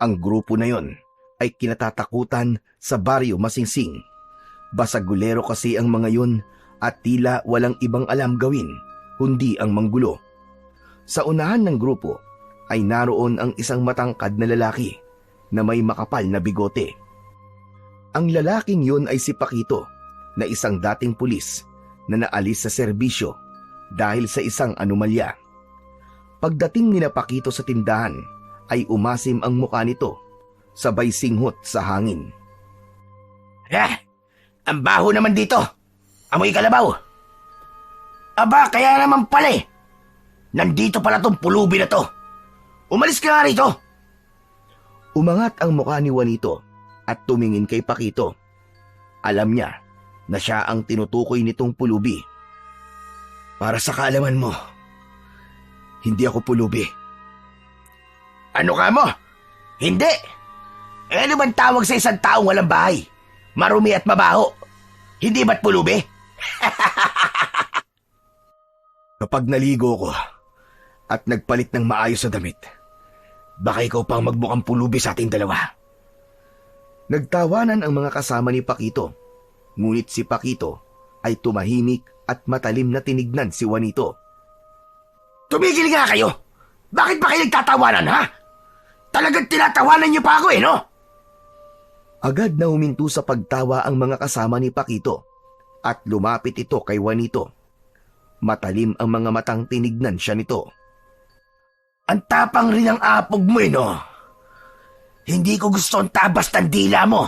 Ang grupo na yon ay kinatatakutan sa Baryo Masingsing. Basagulero kasi ang mga yun at tila walang ibang alam gawin kundi ang manggulo. Sa unahan ng grupo ay naroon ang isang matangkad na lalaki na may makapal na bigote. Ang lalaking yun ay si Paquito na isang dating pulis na naalis sa serbisyo dahil sa isang anomalya. Pagdating ni Paquito sa tindahan ay umasim ang mukha nito, sabay singhot sa hangin. Ang baho naman dito. Amoy kalabaw. Aba, kaya naman pala eh. Nandito pala tong pulubi na to. Umalis ka nga rito. Umangat ang mukha ni Juanito at tumingin kay Paquito. Alam niya na siya ang tinutukoy nitong pulubi. Para sa kaalaman mo, hindi ako pulubi. Ano ka mo? Hindi. Ano bang tawag sa isang taong walang bahay? Marumi at mabaho. Hindi ba't pulubi? Kapag naligo ko at nagpalit ng maayos sa damit, baka ikaw pang magmukhang pulubi sa ating dalawa. Nagtawanan ang mga kasama ni Paquito, ngunit si Paquito ay tumahimik at matalim na tinignan si Juanito. Tumigil nga kayo! Bakit ba kayo nagtatawanan, ha? Talagang tinatawanan niyo pa ako no? Agad na huminto sa pagtawa ang mga kasama ni Paquito at lumapit ito kay Juanito. Matalim ang mga matang tinignan siya nito. Ang tapang rin ang apog mo no? Hindi ko gusto ang tabas ng dila mo.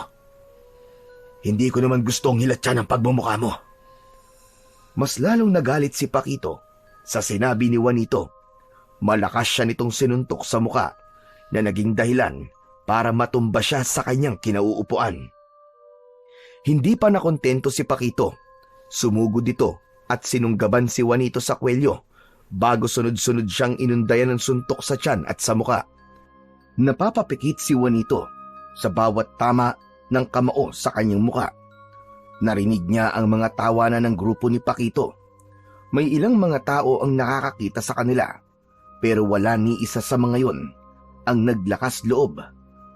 Hindi ko naman gustong hilatyan ang pagmumukha mo. Mas lalong nagalit si Paquito sa sinabi ni Juanito. Malakas siya nitong sinuntok sa muka na naging dahilan para matumba siya sa kanyang kinauupuan. Hindi pa nakontento si Paquito. Sumugod ito at sinunggaban si Juanito sa kwelyo bago sunod-sunod siyang inundayan ng suntok sa tiyan at sa muka. Napapapikit si Juanito sa bawat tama ng kamao sa kanyang muka. Narinig niya ang mga tawanan ng grupo ni Paquito. May ilang mga tao ang nakakakita sa kanila, pero wala ni isa sa mga yon ang naglakas loob.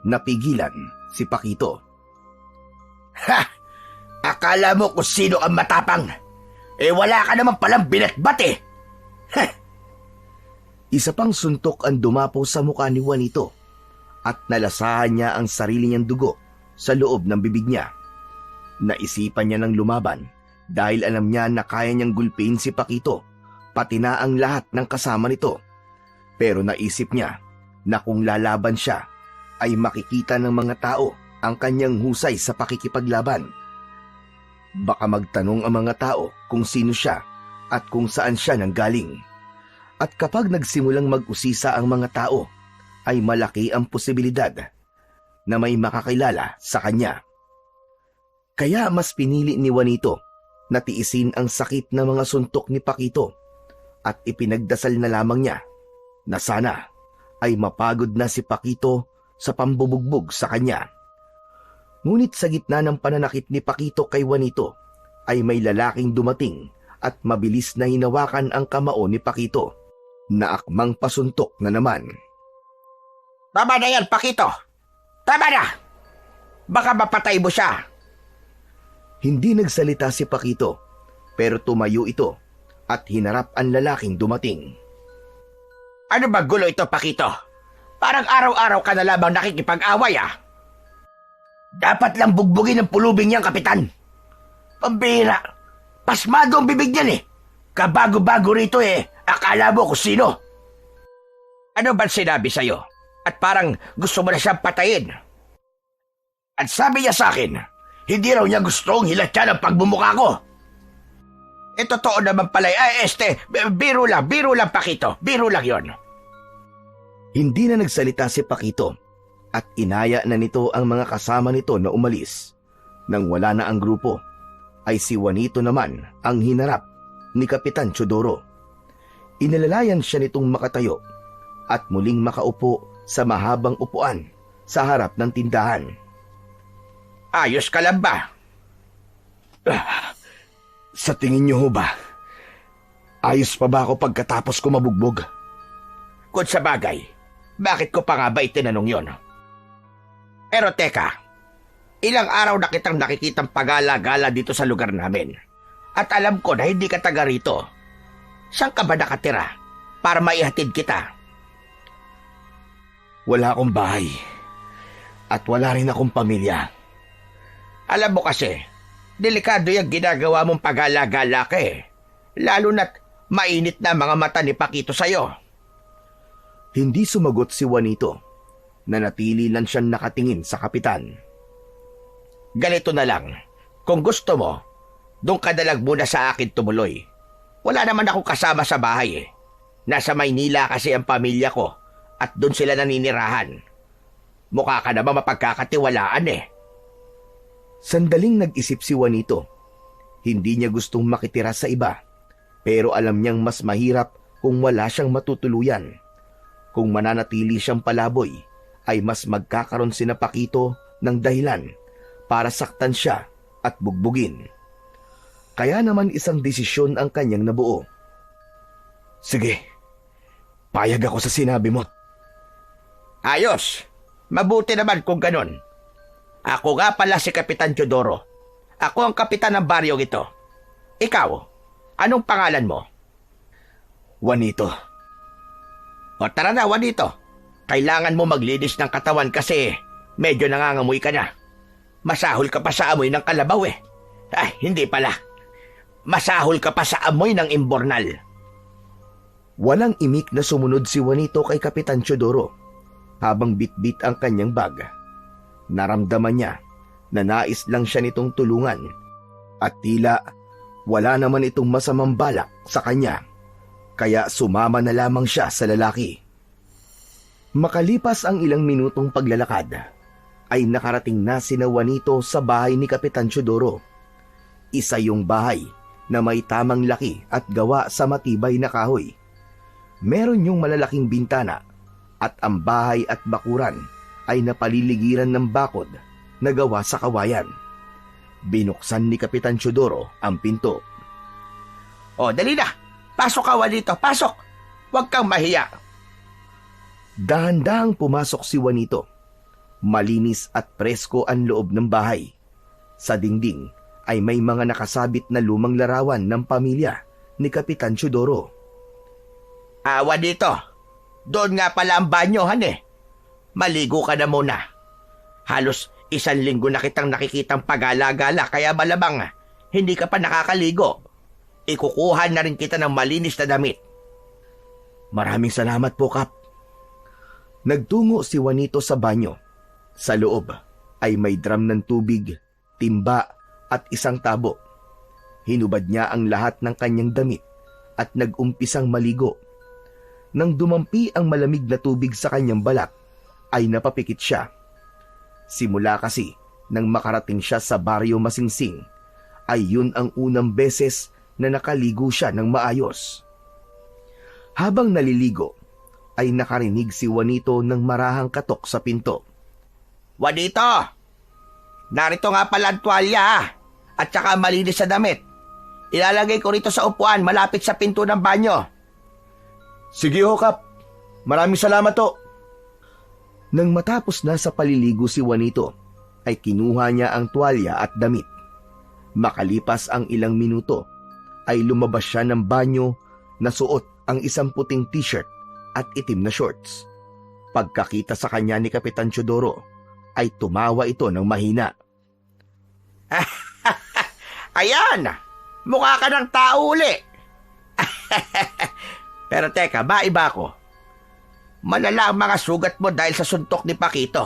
Napigilan si Paquito. Ha! Akala mo kung sino ang matapang? Wala ka naman palang binatbat eh! Ha! Isa pang suntok ang dumapo sa mukha ni Juanito at nalasahan niya ang sarili niyang dugo sa loob ng bibig niya. Naisipan niya ng lumaban dahil alam niya na kaya niyang gulpin si Paquito, pati na ang lahat ng kasama nito. Pero naisip niya na kung lalaban siya, ay makikita ng mga tao ang kanyang husay sa pakikipaglaban. Baka magtanong ang mga tao kung sino siya at kung saan siya nanggaling. At kapag nagsimulang mag-usisa ang mga tao, ay malaki ang posibilidad na may makakilala sa kanya. Kaya mas pinili ni Juanito na tiisin ang sakit na mga suntok ni Paquito at ipinagdasal na lamang niya na sana ay mapagod na si Paquito sa pambubugbog sa kanya. Ngunit sa gitna ng pananakit ni Paquito kay Juanito ay may lalaking dumating at mabilis na hinawakan ang kamao ni Paquito na akmang pasuntok na naman. Tama na yan, Paquito! Tama na! Baka mapatay mo siya! Hindi nagsalita si Paquito pero tumayo ito at hinarap ang lalaking dumating. Ano ba gulo ito, Paquito? Parang araw-araw ka na lamang nakikipag-away Dapat lang bugbugin ng pulubing niyang kapitan. Pambihira. Pasmado ang bibig niyan Kabago-bago rito akala mo kung sino. Ano ba sinabi sa'yo? At parang gusto mo na siyang patayin. At sabi niya sa akin, hindi raw niya gustong hilatyan ang pagbumuka ko. Totoo naman pala, biro lang Pakito, biro lang yon. Hindi na nagsalita si Pakito at inaya na nito ang mga kasama nito na umalis. Nang wala na ang grupo, ay si Juanito naman ang hinarap ni Kapitan Teodoro. Inalalayan siya nitong makatayo at muling makaupo sa mahabang upuan sa harap ng tindahan. Ayos ka lang ba? Sa tingin niyo ho ba? Ayos pa ba ako pagkatapos ko mabugbog? Kung sa bagay, bakit ko pa nga ba itinanong yon? Pero teka, ilang araw na kitang nakikitang pagala-gala dito sa lugar namin. At alam ko na hindi ka taga rito. Saan ka ba nakatira para maihatid kita? Wala akong bahay. At wala rin akong pamilya. Alam mo kasi, delikado yung ginagawa mong pagala-gala ka eh. Lalo na't mainit na mga mata ni Pakito sa'yo. Hindi sumagot si Juanito. Nanatili lang siyang nakatingin sa kapitan. Ganito na lang. Kung gusto mo, doon ka dalag muna sa akin tumuloy. Wala naman akong kasama sa bahay eh. Nasa Maynila kasi ang pamilya ko at doon sila naninirahan. Mukha ka naman mapagkakatiwalaan eh. Sandaling nag-isip si Juanito. Hindi niya gustong makitira sa iba, pero alam niyang mas mahirap kung wala siyang matutuluyan. Kung mananatili siyang palaboy, ay mas magkakaroon sina Pakito ng dahilan para saktan siya at bugbugin. Kaya naman isang desisyon ang kanyang nabuo. Sige, payag ako sa sinabi mo. Ayos, mabuti naman kung ganon. Ako nga pala si Kapitan Teodoro. Ako ang kapitan ng baryong ito. Ikaw, anong pangalan mo? Juanito. O tara na, Juanito. Kailangan mo maglinis ng katawan kasi medyo nangangamoy ka na. Masahol ka pa sa amoy ng kalabaw eh. Ay, hindi pala. Masahol ka pa sa amoy ng imbornal. Walang imik na sumunod si Juanito kay Kapitan Teodoro habang bitbit ang kanyang bag. Naramdaman niya na nais lang siya nitong tulungan at tila wala naman itong masamang balak sa kanya, kaya sumama na lamang siya sa lalaki. Makalipas ang ilang minutong paglalakad, ay nakarating na sina Juanito sa bahay ni Kapitan Teodoro. Isa yung bahay na may tamang laki at gawa sa matibay na kahoy. Meron yung malalaking bintana at ang bahay at bakuran ay napaliligiran ng bakod na gawa sa kawayan. Binuksan ni Kapitan Teodoro ang pinto. O, dali na! Pasok ka, Juanito! Pasok! Huwag kang mahiya! Dahan-dahang pumasok si Juanito. Malinis at presko ang loob ng bahay. Sa dingding ay may mga nakasabit na lumang larawan ng pamilya ni Kapitan Teodoro. Juanito, doon nga pala ang banyohan eh. Maligo ka na muna. Halos 1 linggo na kitang nakikitang pagala-gala kaya malamang hindi ka pa nakakaligo. Ikukuha na rin kita ng malinis na damit. Maraming salamat po, Kap. Nagtungo si Juanito sa banyo. Sa loob ay may drum ng tubig, timba at isang tabo. Hinubad niya ang lahat ng kanyang damit at nag-umpisang maligo. Nang dumampi ang malamig na tubig sa kanyang balat, ay napapikit siya. Simula kasi nang makarating siya sa baryo Masingsing, ay yun ang unang beses na nakaligo siya ng maayos. Habang naliligo, ay nakarinig si Juanito ng marahang katok sa pinto. Juanito! Narito nga pala ang tuwalya at saka malinis sa damit. Ilalagay ko rito sa upuan malapit sa pinto ng banyo. Sige ho, Kap. Maraming salamat ho. Nang matapos na sa paliligo si Juanito, ay kinuha niya ang tuwalya at damit. Makalipas ang ilang minuto, ay lumabas siya ng banyo na suot ang isang puting t-shirt at itim na shorts. Pagkakita sa kanya ni Kapitan Teodoro, ay tumawa ito ng mahina. Ayan! Mukha ka ng tao uli! Pero teka, iba ako. Malala ang mga sugat mo dahil sa suntok ni Pakito.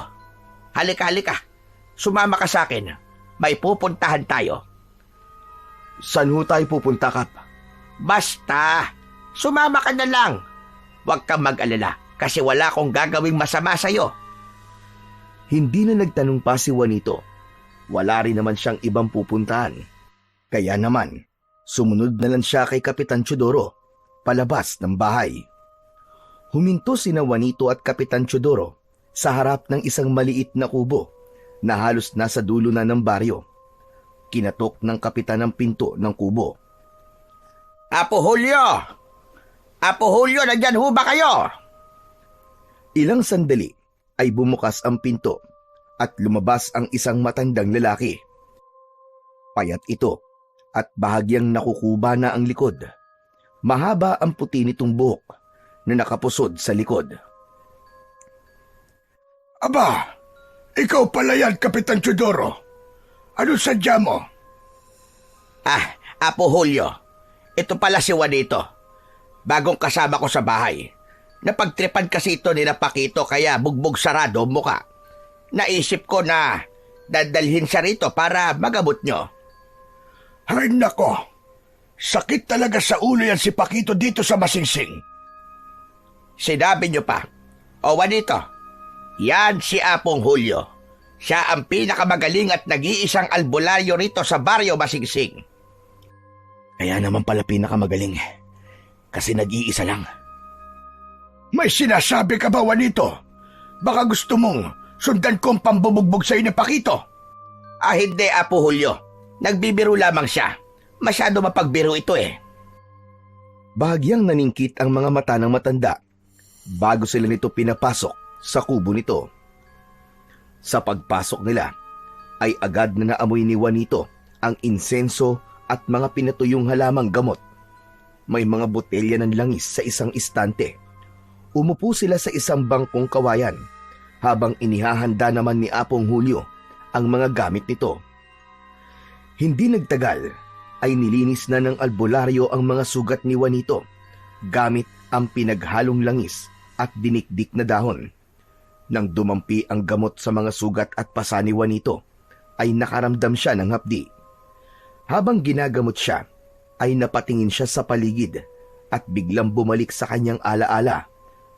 Halika. sumama ka sa akin. May pupuntahan tayo. Saan ho tayo pupunta, Kap? Basta, sumama ka na lang. Huwag kang mag-alala kasi wala akong gagawing masama sa'yo. Hindi na nagtanong pa si Juanito. Wala rin naman siyang ibang pupuntahan. Kaya naman, sumunod na lang siya kay Kapitan Teodoro, palabas ng bahay. Huminto sina Juanito at Kapitan Teodoro sa harap ng isang maliit na kubo na halos nasa dulo na ng baryo. Kinatok ng kapitan ang pinto ng kubo. Apo Julio! Apo Julio, nandyan ho ba kayo? Ilang sandali ay bumukas ang pinto at lumabas ang isang matandang lalaki. Payat ito at bahagyang nakukuba na ang likod. Mahaba ang puti nitong buhok na nakapusod sa likod. Aba, ikaw pala yan, Kapitan Teodoro. Ano sadya mo? Apo Julio, ito pala si Juanito. Bagong kasama ko sa bahay. Napagtripan kasi ito ni Pakito kaya bugbog sarado ang muka. Naisip ko na dadalhin siya rito para magamot nyo. Ay nako, sakit talaga sa ulo yan si Pakito dito sa Masingsing. Sinabi nyo pa. O Juanito, yan si Apong Julio. Siya ang pinakamagaling at nag-iisang albularyo rito sa baryo Masingsing. Kaya naman pala pinakamagaling kasi nag-iisa lang. May sinasabi ka ba, Juanito? Baka gusto mong sundan ko ang pambubugbog sa'yo ni Pakito? Hindi, Apo Julio. Nagbibiro lamang siya. Masyado mapagbiro ito eh. Bahagyang naningkit ang mga mata ng matanda bago sila nito pinapasok sa kubo nito. Sa pagpasok nila ay agad na naamoy ni Juanito ang insenso at mga pinatuyong halamang gamot. May mga botelya ng langis sa isang istante. Umupo sila sa isang bangkong kawayan habang inihahanda naman ni Apong Julio ang mga gamit nito. Hindi nagtagal ay nilinis na ng albularyo ang mga sugat ni Juanito gamit ang pinaghalong langis at dinikdik na dahon. Nang dumampi ang gamot sa mga sugat at pasa ni Juanito, ay nakaramdam siya ng hapdi. Habang ginagamot siya, ay napatingin siya sa paligid at biglang bumalik sa kanyang alaala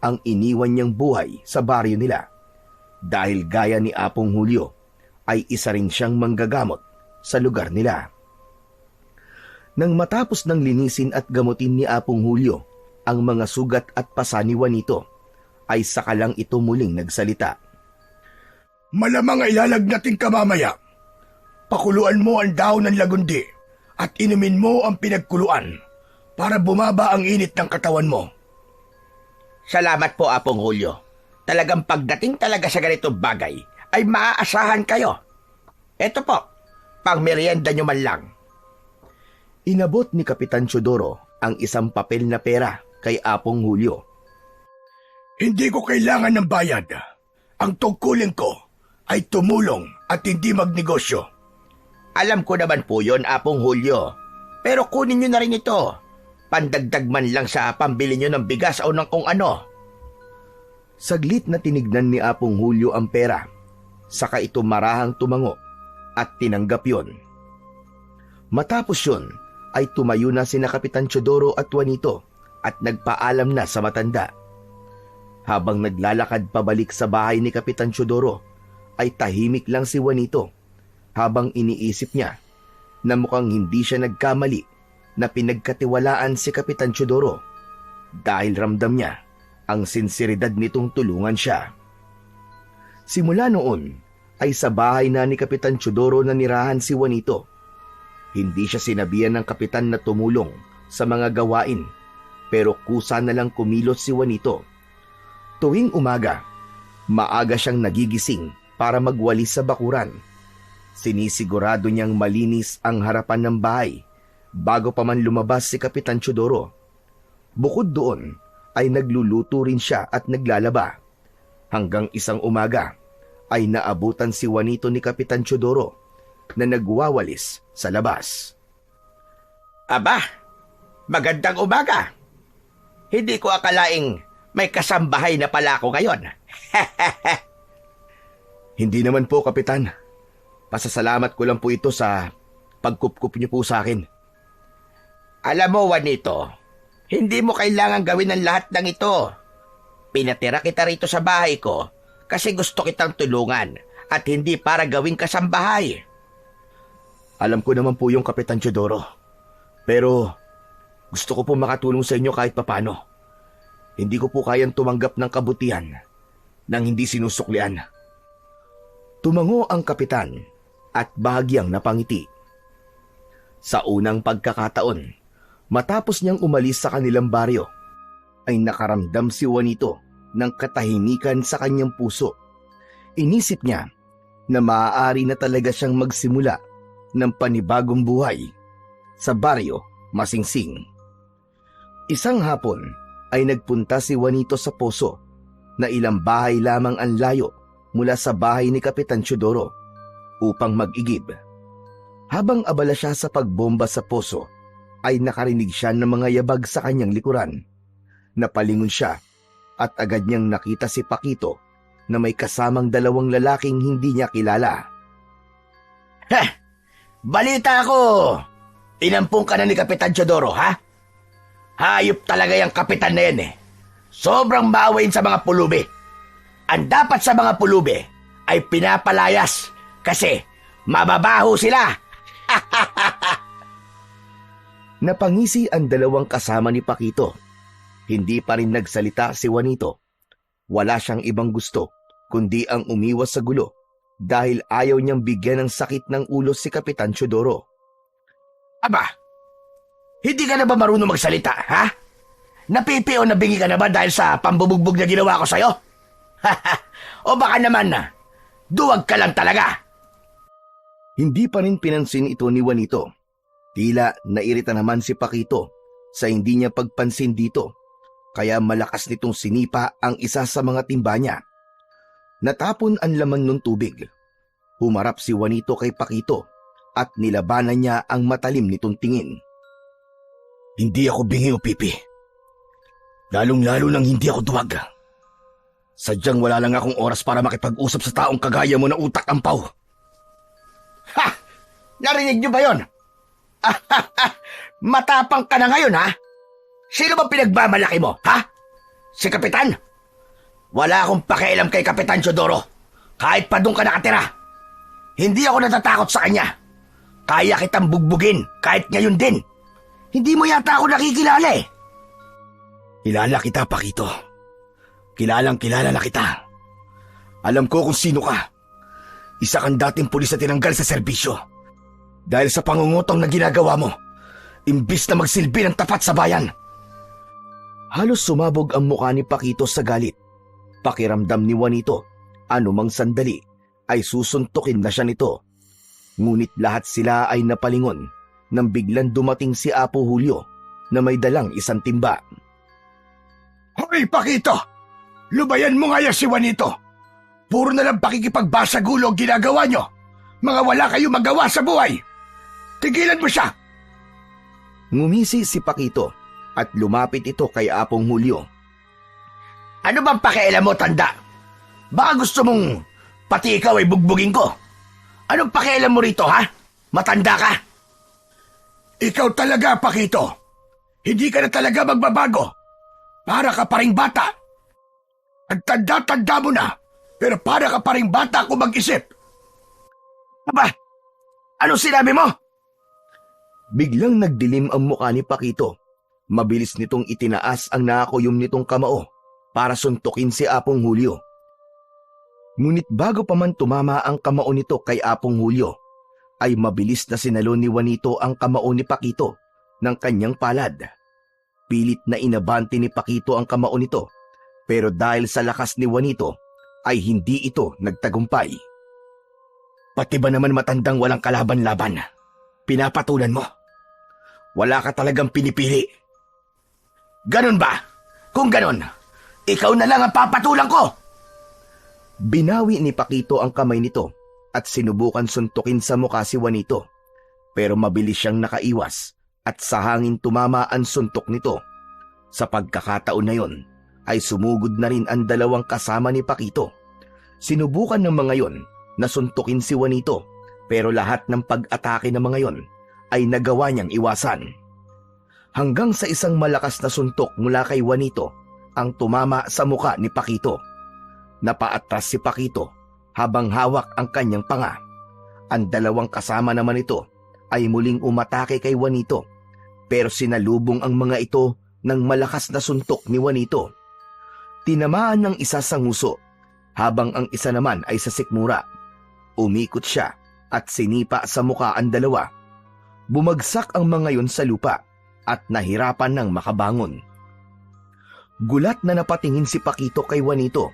ang iniwan niyang buhay sa baryo nila. Dahil gaya ni Apong Julio, ay isa rin siyang manggagamot sa lugar nila. Nang matapos ng linisin at gamutin ni Apong Julio ang mga sugat at pasa ni Juanito, ay saka lang ito muling nagsalita. Malamang ay lalagnatin ka mamaya. Pakuluan mo ang dahon ng lagundi at inumin mo ang pinagkuluan para bumaba ang init ng katawan mo. Salamat po, Apong Julio. Talagang pagdating talaga sa ganitong bagay, ay maaasahan kayo. Eto po, pang merienda nyo man lang. Inabot ni Kapitan Teodoro ang isang papel na pera kay Apong Julio. Hindi ko kailangan ng bayad. Ang tungkulin ko ay tumulong at hindi magnegosyo. Alam ko naman po yon, Apong Julio. Pero kunin nyo na rin ito. Pandagdag man lang sa pambili nyo ng bigas o ng kung ano. Saglit na tinignan ni Apong Julio ang pera. Saka ito marahang tumango at tinanggap yon. Matapos yon ay tumayo na sina Kapitan Teodoro at Juanito at nagpaalam na sa matanda. Habang naglalakad pabalik sa bahay ni Kapitan Teodoro, ay tahimik lang si Juanito habang iniisip niya na mukhang hindi siya nagkamali na pinagkatiwalaan si Kapitan Teodoro dahil ramdam niya ang sinseridad nitong tulungan siya. Simula noon ay sa bahay na ni Kapitan Teodoro na nirahan si Juanito. Hindi siya sinabihan ng kapitan na tumulong sa mga gawain pero kusa na lang kumilos si Juanito. Tuwing umaga, maaga siyang nagigising para magwalis sa bakuran. Sinisigurado niyang malinis ang harapan ng bahay bago pa man lumabas si Kapitan Teodoro. Bukod doon ay nagluluto rin siya at naglalaba. Hanggang isang umaga ay naabutan si Juanito ni Kapitan Teodoro na nagwawalis sa labas. Aba, magandang umaga. Hindi ko akalaing may kasambahay na pala ako ngayon. Hindi naman po, Kapitan. Pasasalamat ko lang po ito sa pagkupkup niyo po sa akin. Alam mo, Juanito, hindi mo kailangan gawin ang lahat ng ito. Pinatira kita rito sa bahay ko kasi gusto kitang tulungan at hindi para gawing kasambahay. Alam ko naman po yung Kapitan Teodoro. Pero gusto ko po makatulong sa inyo kahit papano. Hindi ko po kayang tumanggap ng kabutihan nang hindi sinusuklian. Tumango ang kapitan at bahagyang napangiti. Sa unang pagkakataon, matapos niyang umalis sa kanilang baryo, ay nakaramdam si Juanito ng katahimikan sa kanyang puso. Inisip niya na maaari na talaga siyang magsimula ng panibagong buhay sa baryo Masingsing. Isang hapon ay nagpunta si Juanito sa poso na ilang bahay lamang ang layo mula sa bahay ni Kapitan Teodoro upang mag-igib. Habang abala siya sa pagbomba sa poso, ay nakarinig siya ng mga yabag sa kanyang likuran. Napalingon siya at agad niyang nakita si Paquito na may kasamang dalawang lalaking hindi niya kilala. Balita ko! Inampung ka na ni Kapitan Teodoro, ha? Hayop talaga yung kapitan na yan eh. Sobrang maawain sa mga pulubi. Ang dapat sa mga pulubi ay pinapalayas kasi mababaho sila. Napangisi ang dalawang kasama ni Paquito. Hindi pa rin nagsalita si Juanito. Wala siyang ibang gusto kundi ang umiwas sa gulo dahil ayaw niyang bigyan ng sakit ng ulo si Kapitan Teodoro. Aba, hindi ka na ba marunong magsalita, ha? Napipi o nabingi ka na ba dahil sa pambubugbog na ginawa ko sa'yo? O baka naman na, duwag ka lang talaga. Hindi pa rin pinansin ito ni Juanito. Tila nairita naman si Paquito sa hindi niya pagpansin dito, kaya malakas nitong sinipa ang isa sa mga timba niya. Natapon ang laman ng tubig. Humarap si Juanito kay Paquito at nilabanan niya ang matalim nitong tingin. Hindi ako bingi o pipi. Lalong-lalo nang hindi ako duwag. Sadyang wala lang akong oras para makipag-usap sa taong kagaya mo na utak-ampaw. Ha! Narinig niyo ba yon? Matapang ka na ngayon, ha? Sino ba pinagmamalaki mo, ha? Si Kapitan? Wala akong pakialam kay Kapitan Teodoro. Kahit pa doon ka nakatira. Hindi ako natatakot sa kanya. Kaya kitang bugbugin kahit ngayon din. Hindi mo yata ako nakikilala eh. Kilala kita, Paquito. Kilalang-kilala na kita. Alam ko kung sino ka. Isa kang dating pulis na tinanggal sa serbisyo. Dahil sa pangungutong na ginagawa mo, imbis na magsilbi ng tapat sa bayan. Halos sumabog ang mukha ni Paquito sa galit. Pakiramdam ni Juanito, anumang sandali ay susuntukin na siya nito. Ngunit lahat sila ay napalingon nang biglang dumating si Apo Julio na may dalang isang timba. Hoy, Paquito! Lubayan mo nga yan si Juanito! Puro na lang pakikipagbasagulo ang ginagawa nyo! Mga wala kayo magawa sa buhay! Tigilan mo siya! Ngumisi si Paquito at lumapit ito kay Apong Julio. Ano bang pakialam mo, tanda? Baka gusto mong pati ikaw ay bugbugin ko. Anong pakialam mo rito, ha? Matanda ka? Ikaw talaga, Paquito! Hindi ka na talaga magbabago! Para ka pa ring bata! Ang tanda-tanda mo na, pero para ka pa ring bata kung mag-isip! Aba, anong sinabi mo? Biglang nagdilim ang mukha ni Paquito. Mabilis nitong itinaas ang nakakuyom nitong kamao para suntukin si Apong Julio. Ngunit bago pa man tumama ang kamao nito kay Apong Julio, ay mabilis na sinalo ni Juanito ang kamao ni Paquito ng kanyang palad. Pilit na inabante ni Paquito ang kamao nito, pero dahil sa lakas ni Juanito ay hindi ito nagtagumpay. Pati ba naman matandang walang kalaban-laban? Pinapatulan mo? Wala ka talagang pinipili. Ganon ba? Kung ganon, ikaw na lang ang papatulan ko! Binawi ni Paquito ang kamay nito at sinubukan suntukin sa mukha si Juanito, pero mabilis siyang nakaiwas at sa hangin tumama ang suntok nito. Sa pagkakataon na yon ay sumugod na rin ang dalawang kasama ni Paquito. Sinubukan ng mga yon na suntukin si Juanito Pero lahat ng pag-atake ng mga yon ay nagawa niyang iwasan. Hanggang sa isang malakas na suntok mula kay Juanito ang tumama sa muka ni Paquito. Napaatras si Paquito habang hawak ang kanyang panga. Ang dalawang kasama naman ito ay muling umatake kay Juanito, pero sinalubong ang mga ito ng malakas na suntok ni Juanito. Tinamaan ng isa sa nguso, habang ang isa naman ay sa sikmura. Umikot siya at sinipa sa muka ang dalawa. Bumagsak ang mga yon sa lupa at nahirapan ng makabangon. Gulat na napatingin si Paquito kay Juanito.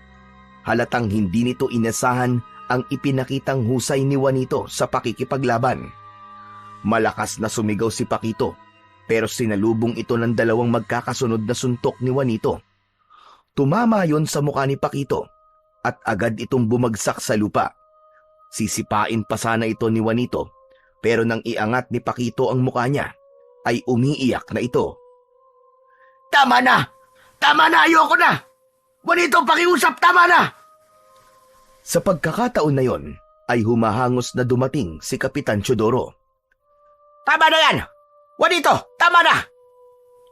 Halatang hindi nito inasahan ang ipinakitang husay ni Juanito sa pakikipaglaban. Malakas na sumigaw si Paquito, pero sinalubong ito ng dalawang magkakasunod na suntok ni Juanito. Tumama yon sa mukha ni Paquito at agad itong bumagsak sa lupa. Sisipain pa sana ito ni Juanito, pero nang iangat ni Paquito ang mukha niya, ay umiiyak na ito. Tama na! Tama na! Ayoko na! Juanito, pakiusap! Tama na! Sa pagkakataon na yon, ay humahangos na dumating si Kapitan Teodoro. Tama na yan! Juanito, tama na!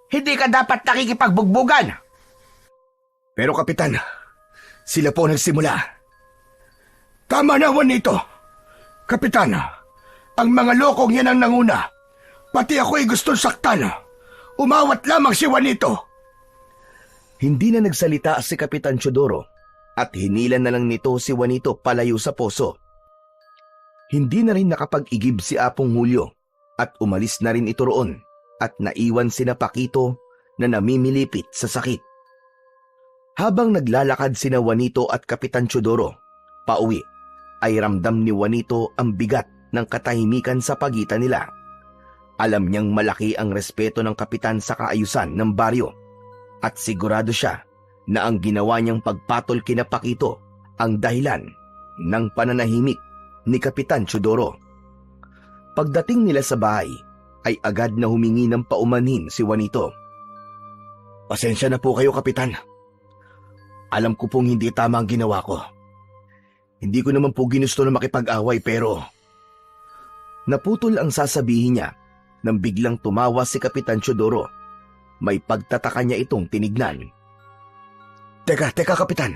Hindi ka dapat nakikipagbugbugan! Pero Kapitan, sila po nagsimula. Tama na, Juanito. Kapitan, ang mga lokong yan ang nanguna. Pati ako'y gustong saktan. Umawat lamang si Juanito. Hindi na nagsalita si Kapitan Teodoro at hinilan na lang nito si Juanito palayo sa poso. Hindi na rin nakapag-igib si Apong Julio at umalis na rin ito roon at naiwan sina Paquito na namimilipit sa sakit. Habang naglalakad sina Juanito at Kapitan Teodoro pauwi, ay ramdam ni Juanito ang bigat ng katahimikan sa pagitan nila. Alam niyang malaki ang respeto ng kapitan sa kaayusan ng baryo at sigurado siya na ang ginawa niyang pagpatol kina Paquito ang dahilan ng pananahimik ni Kapitan Teodoro. Pagdating nila sa bahay, ay agad na humingi ng paumanhin si Juanito. Pasensya na po kayo, Kapitan. Alam ko pong hindi tama ang ginawa ko. Hindi ko naman po ginusto na makipag-away pero... Naputol ang sasabihin niya nang biglang tumawa si Kapitan Teodoro. May pagtataka niya itong tinignan. Teka, Kapitan.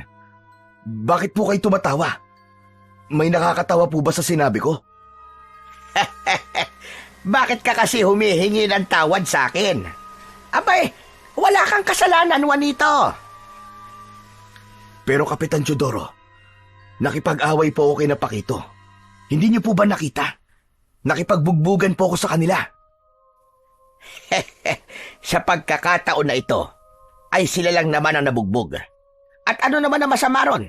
Bakit po kayo tumatawa? May nakakatawa po ba sa sinabi ko? Bakit ka kasi humihingi ng tawad sa akin? Abay, wala kang kasalanan, Juanito. Pero Kapitan Teodoro, nakipag-away po ako kay Paquito. Hindi niyo po ba nakita? Nakipagbugbugan po ako sa kanila. Sa pagkakataon na ito, ay sila lang naman ang nabugbog. At ano naman ang masama ron?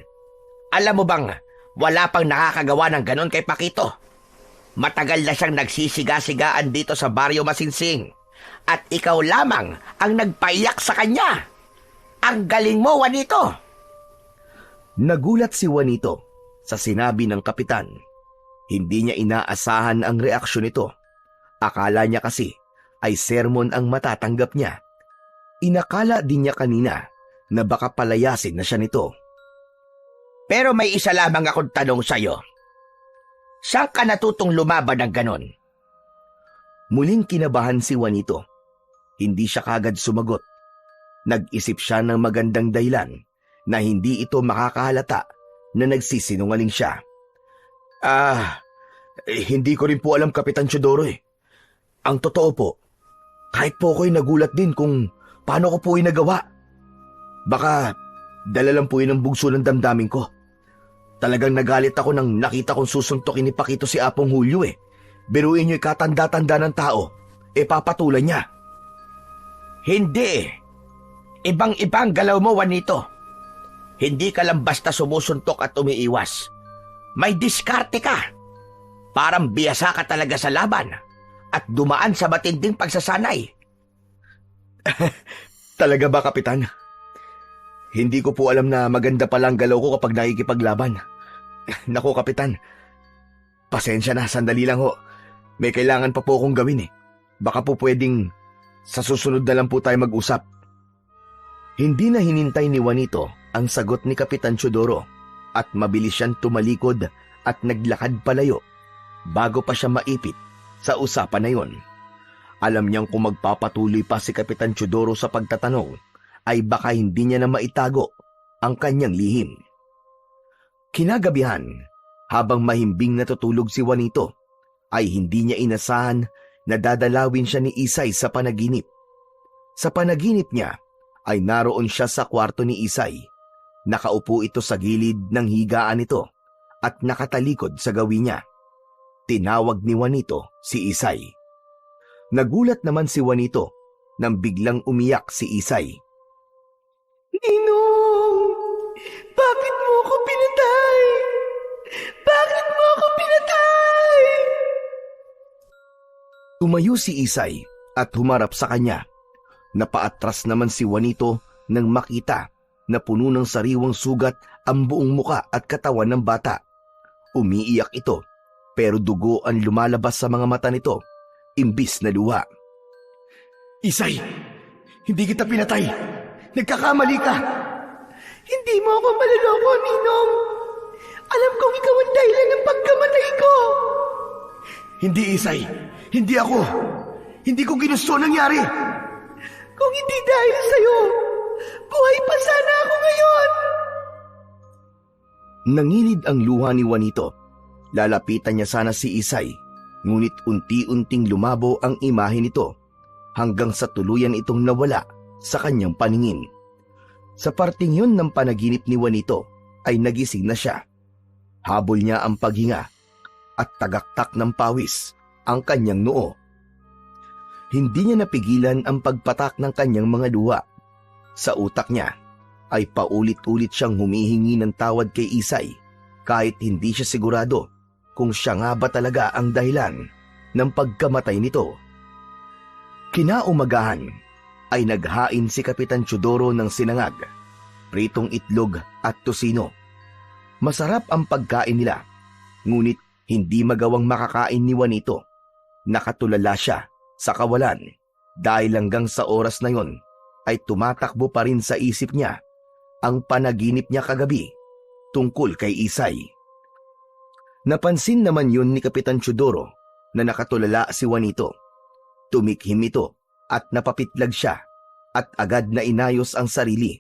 Alam mo bang, wala pang nakakagawa ng ganon kay Paquito. Matagal na siyang nagsisiga-sigaan dito sa Baryo Masinsing. At ikaw lamang ang nagpaiyak sa kanya. Ang galing mo, Juanito! Nagulat si Juanito sa sinabi ng kapitan. Hindi niya inaasahan ang reaksyon nito. Akala niya kasi ay sermon ang matatanggap niya. Inakala din niya kanina na baka palayasin na siya nito. Pero may isa lamang akong tanong sa'yo. Saan ka natutong lumaban ng ganon? Muling kinabahan si Juanito. Hindi siya kagad sumagot. Nag-isip siya ng magandang dahilan na hindi ito makakahalata na nagsisinungaling siya. Hindi ko rin po alam, Kapitan Teodoro eh. Ang totoo po, kahit po ako'y nagulat din kung paano ko po inagawa. Baka dala lang po yun ang bugso ng damdamin ko. Talagang nagalit ako nang nakita kong susuntokin ni Paquito si Apong Julio eh. Biruin niyo'y katanda-tanda ng tao, papatulan niya. Hindi. Ibang-ibang galaw mo, Juanito. Hindi ka lang basta sumusuntok at umiiwas. May diskarte ka. Parang biyasa ka talaga sa laban at dumaan sa matinding pagsasanay. Talaga ba, Kapitan? Hindi ko po alam na maganda palang galaw ko kapag nakikipaglaban. Naku, Kapitan. Pasensya na, sandali lang ho. May kailangan pa po akong gawin eh. Baka po pwedeng sa susunod na lang po tayo mag-usap. Hindi na hinintay ni Juanito ang sagot ni Kapitan Teodoro at mabilis siyang tumalikod at naglakad palayo. bago pa siya maipit sa usapan na yon. Alam niyang kung magpapatuloy pa si Kapitan Teodoro sa pagtatanong, ay baka hindi niya na maitago ang kanyang lihim. Kinagabihan, habang mahimbing natutulog si Juanito, ay hindi niya inasahan na dadalawin siya ni Isay sa panaginip. Sa panaginip niya, ay naroon siya sa kwarto ni Isay. Nakaupo ito sa gilid ng higaan nito at nakatalikod sa gawin niya. Tinawag ni Juanito si Isay. Nagulat naman si Juanito nang biglang umiyak si Isay. Ninong! Bakit mo ako pinatay? Bakit mo ako pinatay? Tumayo si Isay at humarap sa kanya. Napaatras naman si Juanito nang makita na puno ng sariwang sugat ang buong muka at katawan ng bata. Umiiyak ito, pero dugo ang lumalabas sa mga mata nito, imbis na luha. Isay, hindi kita pinatay. Nagkakamali ka. Hindi mo ako maloloko, Ninong. Alam kong ikaw ang dahilan ng pagkamatay ko. Hindi, Isay. Hindi ako. Hindi ko ginusto nangyari. Kung hindi dahil sa'yo, buhay pa sana ako ngayon. Nangilid ang luha ni Juanito. Lalapitan niya sana si Isay, ngunit unti-unting lumabo ang imahe nito hanggang sa tuluyan itong nawala sa kanyang paningin. Sa parting yun ng panaginip ni Juanito ay nagising na siya. Habol niya ang paghinga at tagaktak ng pawis ang kanyang noo. Hindi niya napigilan ang pagpatak ng kanyang mga luha. Sa utak niya ay paulit-ulit siyang humihingi ng tawad kay Isay kahit hindi siya sigurado kung siya nga ba talaga ang dahilan ng pagkamatay nito. Kinaumagahan ay naghain si Kapitan Teodoro ng sinangag, pritong itlog at tosino. Masarap ang pagkain nila, ngunit hindi magawang makakain ni Juanito. Nakatulala siya sa kawalan dahil hanggang sa oras na yon ay tumatakbo pa rin sa isip niya ang panaginip niya kagabi tungkol kay Isay. Napansin naman yun ni Kapitan Teodoro na nakatulala si Juanito. Tumikhim ito at napapitlag siya at agad na inayos ang sarili.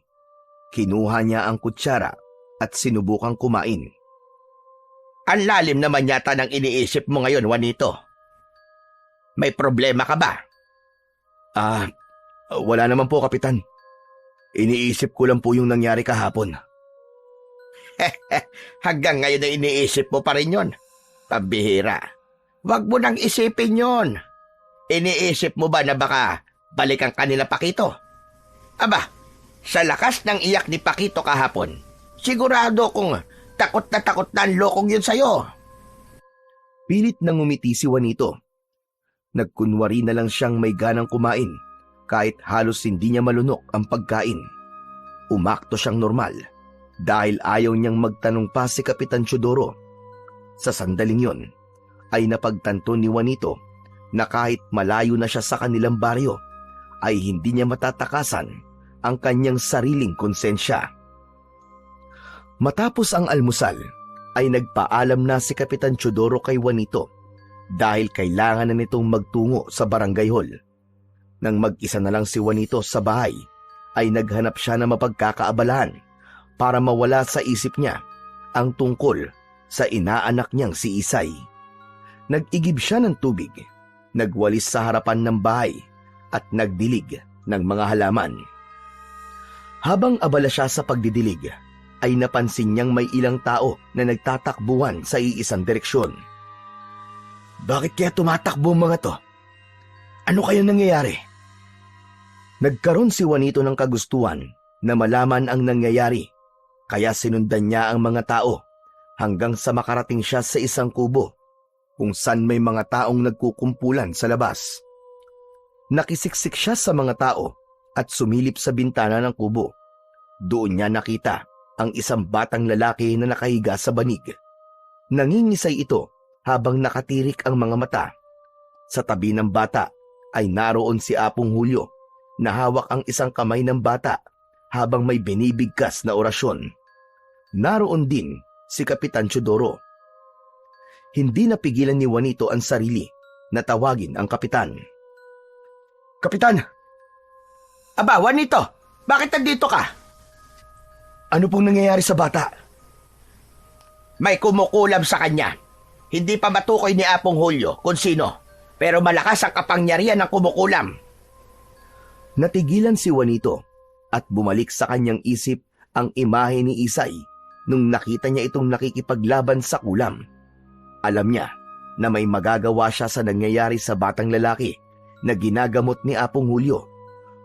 Kinuha niya ang kutsara at sinubukang kumain. Ang lalim naman yata ng iniisip mo ngayon, Juanito. May problema ka ba? Wala naman po, Kapitan. Iniisip ko lang po yung nangyari kahapon. Hanggang ngayon na iniisip mo pa rin yun. Pambihira. Huwag mo nang isipin yon. Iniisip mo ba na baka balikan ka nila Pakito? Aba, sa lakas ng iyak ni Pakito kahapon, sigurado kung takot na ang lokong yun sa'yo. Pilit nang ngumiti si Juanito. Nagkunwari na lang siyang may ganang kumain kahit halos hindi niya malunok ang pagkain. Umakto siyang normal dahil ayaw niyang magtanong pa si Kapitan Teodoro. Sa sandaling yon ay napagtanto ni Juanito na kahit malayo na siya sa kanilang baryo ay hindi niya matatakasan ang kanyang sariling konsensya. Matapos ang almusal ay nagpaalam na si Kapitan Teodoro kay Juanito dahil kailangan na nitong magtungo sa barangay hall. Nang mag-isa na lang si Juanito sa bahay ay naghanap siya ng mapagkakaabalahan para mawala sa isip niya ang tungkol sa inaanak niyang si Isay. Nag-igib siya ng tubig, nagwalis sa harapan ng bahay at nagdilig ng mga halaman. Habang abala siya sa pagdidilig, ay napansin niyang may ilang tao na nagtatakbuhan sa iisang direksyon. Bakit kaya tumatakbo mga to? Ano kaya nangyayari? Nagkaroon si Juanito ng kagustuhan na malaman ang nangyayari, kaya sinundan niya ang mga tao hanggang sa makarating siya sa isang kubo kung saan may mga taong nagkukumpulan sa labas. Nakisiksik siya sa mga tao at sumilip sa bintana ng kubo. Doon niya nakita ang isang batang lalaki na nakahiga sa banig. Nangingisay ito habang nakatirik ang mga mata. Sa tabi ng bata ay naroon si Apong Julio na hawak ang isang kamay ng bata habang may binibigkas na orasyon. Naroon din si Kapitan Teodoro. Hindi napigilan ni Juanito ang sarili na tawagin ang kapitan. Kapitan! Aba, Juanito, bakit nandito ka? Ano pong nangyayari sa bata? May kumukulam sa kanya. Hindi pa matukoy ni Apong Julio kung sino, pero malakas ang kapangyarihan ng kumukulam. Natigilan si Juanito at bumalik sa kanyang isip ang imahe ni Isay nung nakita niya itong nakikipaglaban sa kulam. Alam niya na may magagawa siya sa nangyayari sa batang lalaki na ginagamot ni Apong Julio.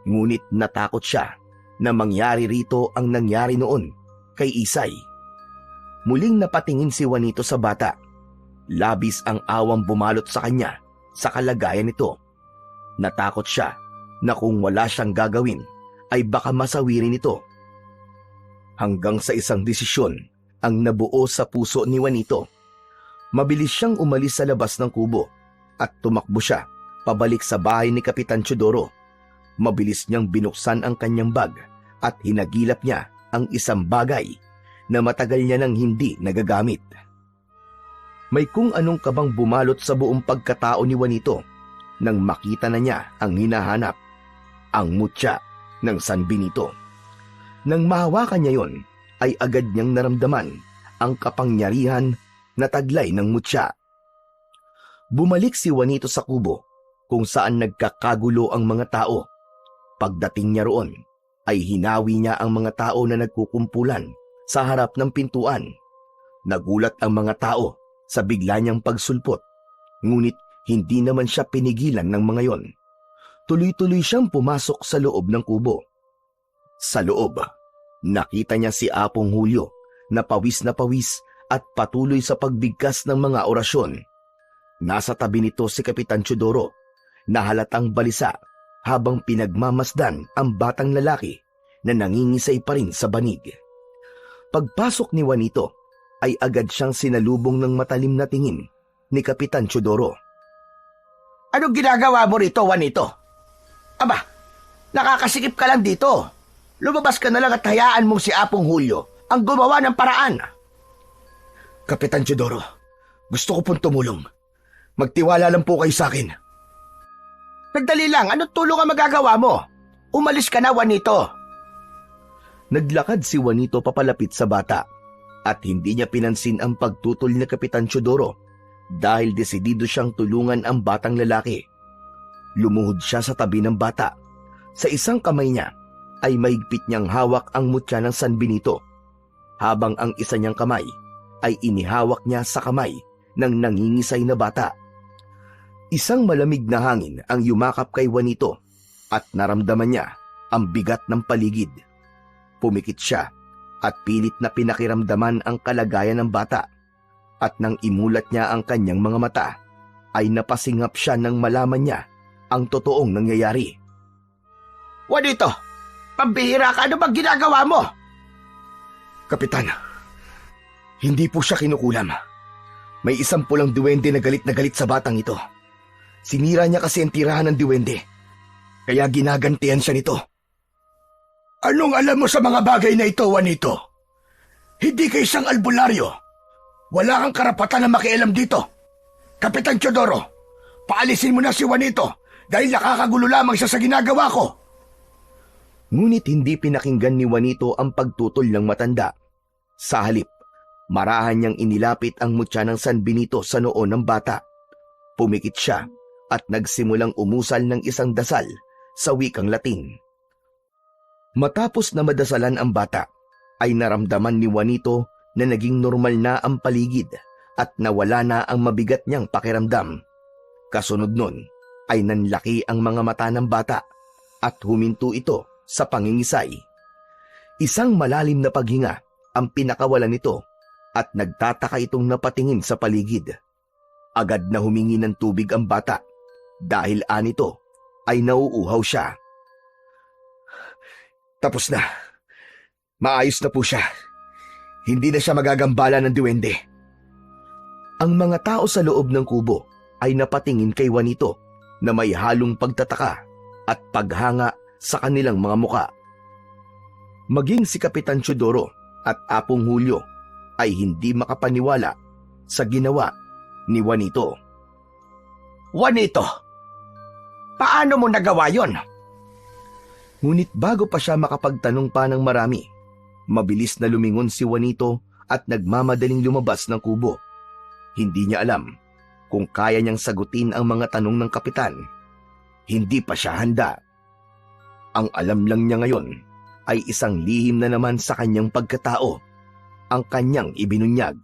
Ngunit natakot siya na mangyari rito ang nangyari noon kay Isay. Muling napatingin si Juanito sa bata. Labis ang awang bumalot sa kanya sa kalagayan nito. Natakot siya na kung wala siyang gagawin ay baka masawirin ito. Hanggang sa isang desisyon ang nabuo sa puso ni Juanito. Mabilis siyang umalis sa labas ng kubo at tumakbo siya pabalik sa bahay ni Kapitan Teodoro. Mabilis niyang binuksan ang kanyang bag at hinagilap niya ang isang bagay na matagal niya nang hindi nagagamit. May kung anong kabang bumalot sa buong pagkatao ni Juanito nang makita na niya ang hinahanap, ang mutya ng San Benito. Nang mahawakan niya yon, ay agad niyang naramdaman ang kapangyarihan na taglay ng mutya. Bumalik si Juanito sa kubo kung saan nagkakagulo ang mga tao. Pagdating niya roon, ay hinawi niya ang mga tao na nagkukumpulan sa harap ng pintuan. Nagulat ang mga tao sa bigla niyang pagsulpot, ngunit hindi naman siya pinigilan ng mga yon. Tuloy-tuloy siyang pumasok sa loob ng kubo. Sa loob, nakita niya si Apong Julio na pawis at patuloy sa pagbigkas ng mga orasyon. Nasa tabi nito si Kapitan Teodoro na halatang balisa habang pinagmamasdan ang batang lalaki na nangingisay pa rin sa banig. Pagpasok ni Juanito ay agad siyang sinalubong ng matalim na tingin ni Kapitan Teodoro. Anong ginagawa mo rito, Juanito? Aba, nakakasikip ka lang dito. Lumabas ka na lang at hayaan mong si Apong Julio ang gumawa ng paraan. Kapitan Teodoro, gusto ko pong tumulong. Magtiwala lang po kayo sa akin. Nagdali lang, anong tulong ang magagawa mo? Umalis ka na, Juanito. Naglakad si Juanito papalapit sa bata at hindi niya pinansin ang pagtutol ni Kapitan Teodoro dahil desidido siyang tulungan ang batang lalaki. Lumuhod siya sa tabi ng bata. Sa isang kamay niya ay maigpit niyang hawak ang mutya ng San Benito, habang ang isa niyang kamay ay inihawak niya sa kamay ng nangingisay na bata. Isang malamig na hangin ang yumakap kay Juanito at naramdaman niya ang bigat ng paligid. Pumikit siya at pilit na pinakiramdaman ang kalagayan ng bata, at nang imulat niya ang kanyang mga mata ay napasingap siya nang malaman niya ang totoong nangyayari. Juanito, pambihira ka, ano bang ginagawa mo? Kapitan, hindi po siya kinukulam. May isang pulang duwende na galit sa batang ito. Sinira niya kasi ang tirahan ng duwende, kaya ginagantihan siya nito. Anong alam mo sa mga bagay na ito, Juanito? Hindi ka isang albularyo. Wala kang karapatan na makialam dito. Kapitan Teodoro, paalisin mo na si Juanito dahil nakakagulo lamang siya sa ginagawa ko. Ngunit hindi pinakinggan ni Juanito ang pagtutol ng matanda. Sa halip, marahan niyang inilapit ang mutya ng San Benito sa noo ng bata. Pumikit siya at nagsimulang umusal ng isang dasal sa wikang Latin. Matapos na madasalan ang bata, ay naramdaman ni Juanito na naging normal na ang paligid at nawala na ang mabigat niyang pakiramdam. Kasunod nun ay nanlaki ang mga mata ng bata at huminto ito sa pangingisay. Isang malalim na paghinga ang pinakawalan nito at nagtataka itong napatingin sa paligid. Agad na humingi ng tubig ang bata dahil anito ay nauuhaw siya. Tapos na. Maayos na po siya. Hindi na siya magagambala ng duwende. Ang mga tao sa loob ng kubo ay napatingin kay Juanito na may halong pagtataka at paghanga sa kanilang mga muka. Maging si Kapitan Teodoro at Apong Julio ay hindi makapaniwala sa ginawa ni Juanito. Juanito, paano mo nagawa yon? Ngunit bago pa siya makapagtanong pa ng marami, mabilis na lumingon si Juanito at nagmamadaling lumabas ng kubo. Hindi niya alam kung kaya niyang sagutin ang mga tanong ng kapitan. Hindi pa siya handa. Ang alam lang niya ngayon ay isang lihim na naman sa kanyang pagkatao, ang kanyang ibinunyag.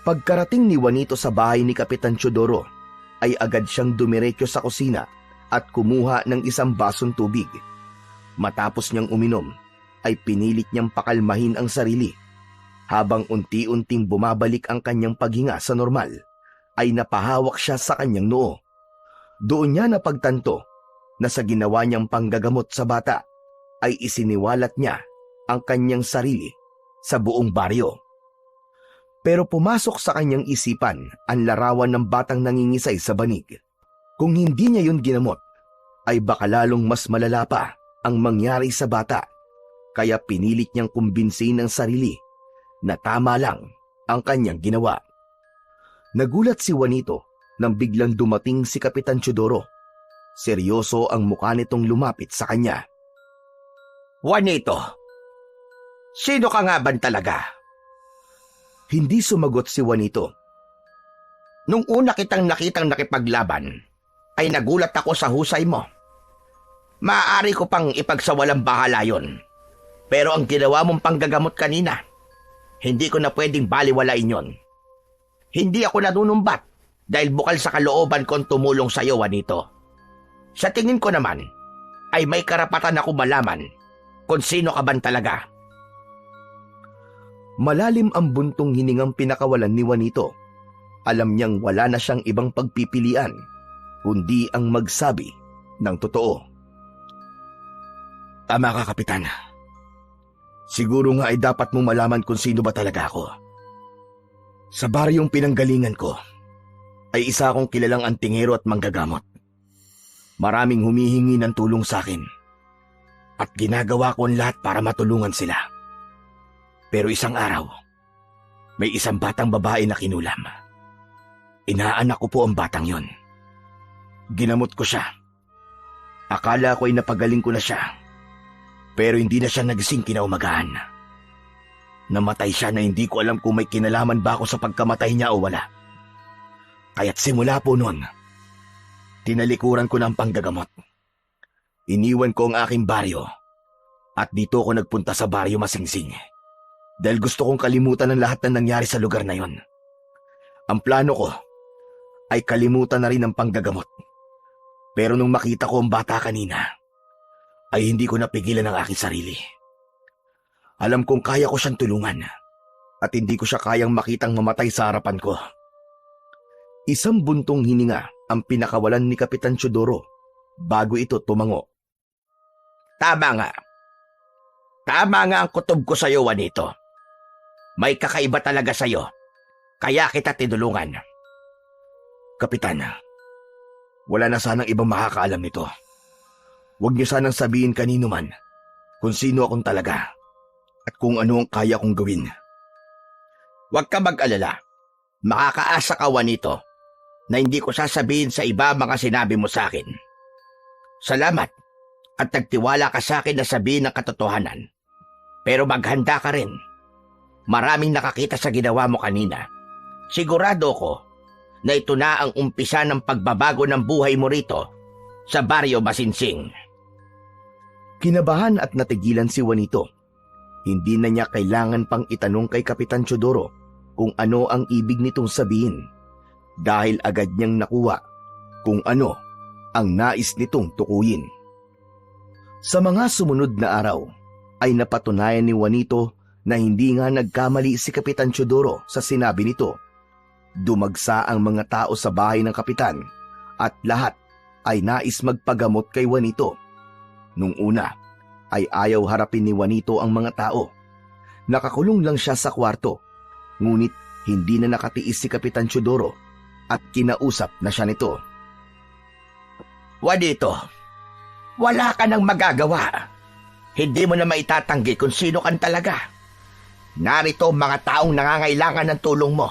Pagkarating ni Juanito sa bahay ni Kapitan Teodoro, ay agad siyang dumiretso sa kusina at kumuha ng isang basong tubig. Matapos niyang uminom, ay pinilit niyang pakalmahin ang sarili. Habang unti-unting bumabalik ang kanyang paghinga sa normal, ay napahawak siya sa kanyang noo. Doon niya napagtanto na sa ginawa niyang panggagamot sa bata, ay isiniwalat niya ang kanyang sarili sa buong baryo. Pero pumasok sa kanyang isipan ang larawan ng batang nangingisay sa banig. Kung hindi niya yun ginamot, ay baka lalong mas malala pa ang mangyari sa bata. Kaya pinilit niyang kumbinsihin ang sarili na tama lang ang kanyang ginawa. Nagulat si Juanito nang biglang dumating si Kapitan Teodoro. Seryoso ang mukha nitong lumapit sa kanya. Juanito, sino ka nga ban talaga? Hindi sumagot si Juanito. Nung una kitang nakitang nakipaglaban, ay nagulat ako sa husay mo. Maaari ko pang ipagsawalang bahala yon. Pero ang ginawa mong panggagamot kanina, hindi ko na pwedeng baliwalain yon. Hindi ako nanunumbat dahil bukal sa kalooban kong tumulong sa iyo, Juanito. Sa tingin ko naman, ay may karapatan ako malaman kung sino ka ban talaga. Malalim ang buntong hiningang pinakawalan ni Juanito. Alam niyang wala na siyang ibang pagpipilian, kundi ang magsabi ng totoo. Tama ka, Kapitan. Siguro nga ay dapat mong malaman kung sino ba talaga ako. Sa baryong pinanggalingan ko, ay isa akong kilalang antingero at manggagamot. Maraming humihingi ng tulong sa akin, at ginagawa ko ang lahat para matulungan sila. Pero isang araw, may isang batang babae na kinulam. Inaanak ko po ang batang yon. Ginamot ko siya. Akala ko ay napagaling ko na siya. Pero hindi na siya nagising kinaumagahan. Namatay siya na hindi ko alam kung may kinalaman ba ako sa pagkamatay niya o wala. Kaya't simula po noon, tinalikuran ko ng panggagamot. Iniwan ko ang aking baryo at dito ko nagpunta sa baryo Masingsing. Dahil gusto kong kalimutan ang lahat na nangyari sa lugar na yon. Ang plano ko ay kalimutan na rin ang panggagamot. Pero nung makita ko ang bata kanina, ay hindi ko napigilan ang aking sarili. Alam kong kaya ko siyang tulungan at hindi ko siya kayang makitang mamatay sa harapan ko. Isang buntong hininga ang pinakawalan ni Kapitan Teodoro bago ito tumango. Tama nga. Tama nga ang kutob ko sa iyo, Juanito. May kakaiba talaga sa iyo, kaya kita tinulungan. Kapitan, wala na sanang ibang makakaalam nito. Huwag niyo sanang sabihin kanino man kung sino akong talaga at kung ano ang kaya kong gawin. Huwag ka mag-alala. Makakaasa ka, Juanito, na hindi ko sasabihin sa iba mga sinabi mo sa akin. Salamat at nagtiwala ka sa akin na sabihin ang katotohanan. Pero maghanda ka rin. Maraming nakakita sa ginawa mo kanina. Sigurado ko na ito na ang umpisa ng pagbabago ng buhay mo rito sa baryo Masingsing. Kinabahan at natigilan si Juanito. Hindi na niya kailangan pang itanong kay Kapitan Teodoro kung ano ang ibig nitong sabihin dahil agad niyang nakuha kung ano ang nais nitong tukuyin. Sa mga sumunod na araw ay napatunayan ni Juanito na hindi nga nagkamali si Kapitan Teodoro sa sinabi nito. Dumagsa ang mga tao sa bahay ng kapitan at lahat ay nais magpagamot kay Juanito. Nung una ay ayaw harapin ni Juanito ang mga tao. Nakakulong lang siya sa kwarto, ngunit hindi na nakatiis si Kapitan Teodoro at kinausap na siya nito. Juanito, wala ka nang magagawa. Hindi mo na maitatanggi kung sino kan talaga. Narito ang mga taong nangangailangan ng tulong mo.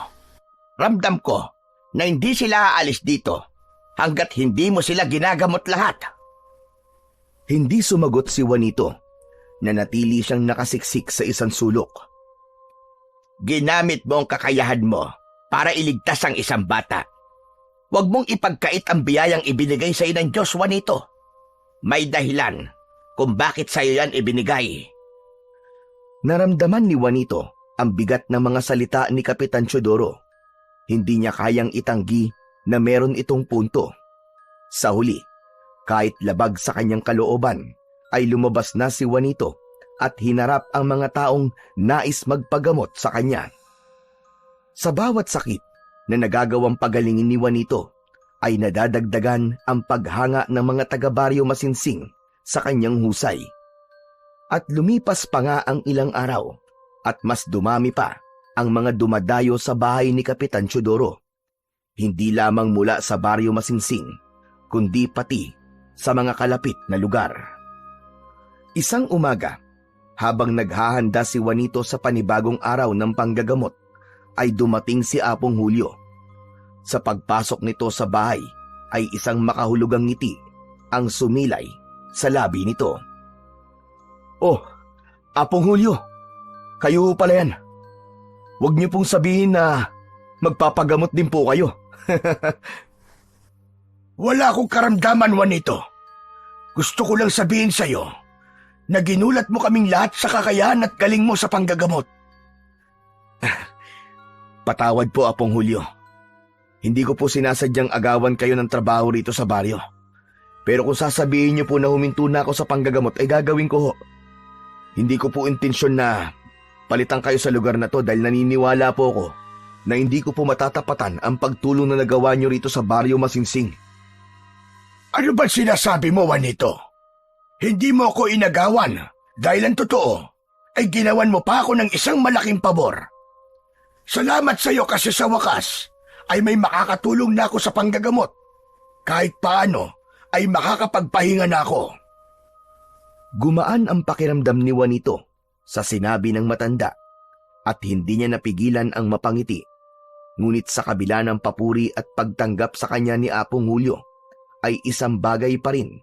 Ramdam ko na hindi sila aalis dito hanggat hindi mo sila ginagamot lahat. Hindi sumagot si Juanito. Nanatili siyang nakasiksik sa isang sulok. Ginamit mo ang kakayahan mo para iligtas ang isang bata. Huwag mong ipagkait ang biyayang ibinigay sa iyo ng Diyos, Juanito. May dahilan kung bakit sa iyo yan ibinigay. Naramdaman ni Juanito ang bigat ng mga salita ni Kapitan Teodoro. Hindi niya kayang itanggi na meron itong punto. Sa huli, kahit labag sa kanyang kalooban, ay lumabas na si Juanito at hinarap ang mga taong nais magpagamot sa kanya. Sa bawat sakit na nagagawang pagalingin ni Juanito, ay nadadagdagan ang paghanga ng mga taga-Baryo Masinsing sa kanyang husay. At lumipas pa nga ang ilang araw at mas dumami pa ang mga dumadayo sa bahay ni Kapitan Teodoro. Hindi lamang mula sa Baryo Masinsing, kundi pati sa mga kalapit na lugar. Isang umaga, habang naghahanda si Juanito sa panibagong araw ng panggagamot, ay dumating si Apong Julio. Sa pagpasok nito sa bahay ay isang makahulugang ngiti ang sumilay sa labi nito. "Oh, Apong Julio, kayo pala yan. Huwag niyo pong sabihin na magpapagamot din po kayo." Wala akong karamdaman, Juanito. Gusto ko lang sabihin sa'yo na ginulat mo kaming lahat sa kakayahan at galing mo sa panggagamot. Patawad po, Apong Julio. Hindi ko po sinasadyang agawan kayo ng trabaho rito sa baryo. Pero kung sasabihin niyo po na huminto na ako sa panggagamot, ay gagawin ko ho. Hindi ko po intensyon na palitan kayo sa lugar na to dahil naniniwala po ako na hindi ko po matatapatan ang pagtulong na nagawa niyo rito sa Baryo Masinsing. Ano ba sinasabi mo, Juanito? Hindi mo ako inagawan dahil ang totoo ay ginawan mo pa ako ng isang malaking pabor. Salamat sa iyo kasi sa wakas ay may makakatulong na ako sa panggagamot. Kahit paano ay makakapagpahinga na ako. Gumaan ang pakiramdam ni Juanito sa sinabi ng matanda at hindi niya napigilan ang mapangiti. Ngunit sa kabila ng papuri at pagtanggap sa kanya ni Apong Julio, ay isang bagay pa rin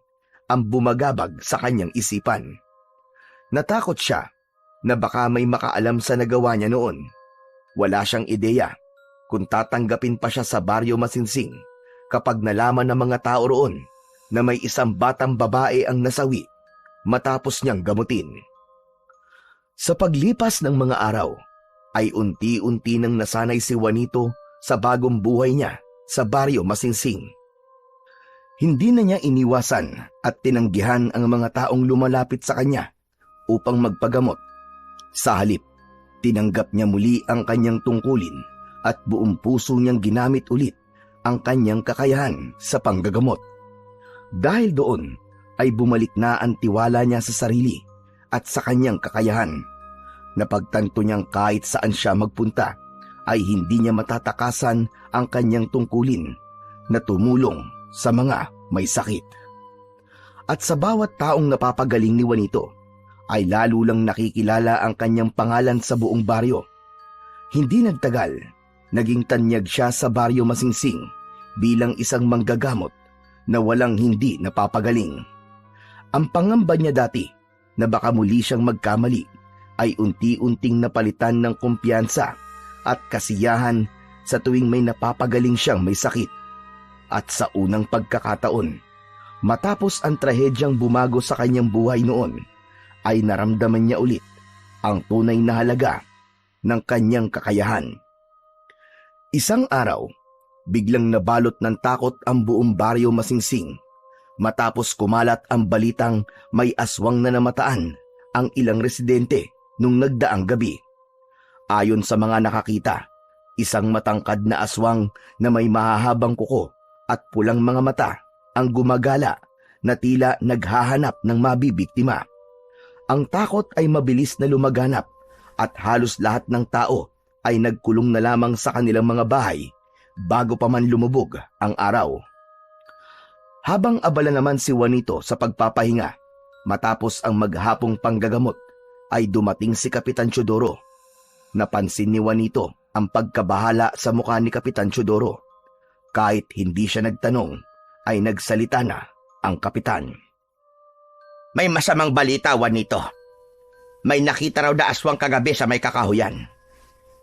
ang bumagabag sa kanyang isipan. Natakot siya na baka may makaalam sa nagawa niya noon. Wala siyang ideya kung tatanggapin pa siya sa Baryo Masinsing kapag nalaman ng mga tao roon na may isang batang babae ang nasawi matapos niyang gamutin. Sa paglipas ng mga araw, ay unti-unti nang nasanay si Juanito sa bagong buhay niya sa Baryo Masinsing. Hindi na niya iniwasan at tinanggihan ang mga taong lumalapit sa kanya upang magpagamot. Sa halip, tinanggap niya muli ang kanyang tungkulin at buong puso niyang ginamit ulit ang kanyang kakayahan sa panggagamot. Dahil doon ay bumalik na ang tiwala niya sa sarili at sa kanyang kakayahan. Napagtanto niyang kahit saan siya magpunta ay hindi niya matatakasan ang kanyang tungkulin na tumulong sa mga may sakit. At sa bawat taong napapagaling ni Juanito ay lalo lang nakikilala ang kanyang pangalan sa buong baryo. Hindi nagtagal, naging tanyag siya sa Baryo Masinsing bilang isang manggagamot na walang hindi napapagaling. Ang pangamba niya dati na baka muli siyang magkamali ay unti-unting napalitan ng kumpiyansa at kasiyahan sa tuwing may napapagaling siyang may sakit. At sa unang pagkakataon, matapos ang trahedyang bumago sa kanyang buhay noon, ay naramdaman niya ulit ang tunay na halaga ng kanyang kakayahan. Isang araw, biglang nabalot ng takot ang buong Baryo Masinsing matapos kumalat ang balitang may aswang na namataan ang ilang residente nung nagdaang gabi. Ayon sa mga nakakita, isang matangkad na aswang na may mahahabang kuko at pulang mga mata ang gumagala na tila naghahanap ng mabibiktima. Ang takot ay mabilis na lumaganap at halos lahat ng tao ay nagkulong na lamang sa kanilang mga bahay bago pa man lumubog ang araw. Habang abala naman si Juanito sa pagpapahinga, matapos ang maghapong panggagamot, ay dumating si Kapitan Teodoro. Napansin ni Juanito ang pagkabahala sa mukha ni Kapitan Teodoro. Kahit hindi siya nagtanong, ay nagsalita na ang kapitan. May masamang balita, Juanito. May nakita raw na aswang kagabi sa may kakahuyan.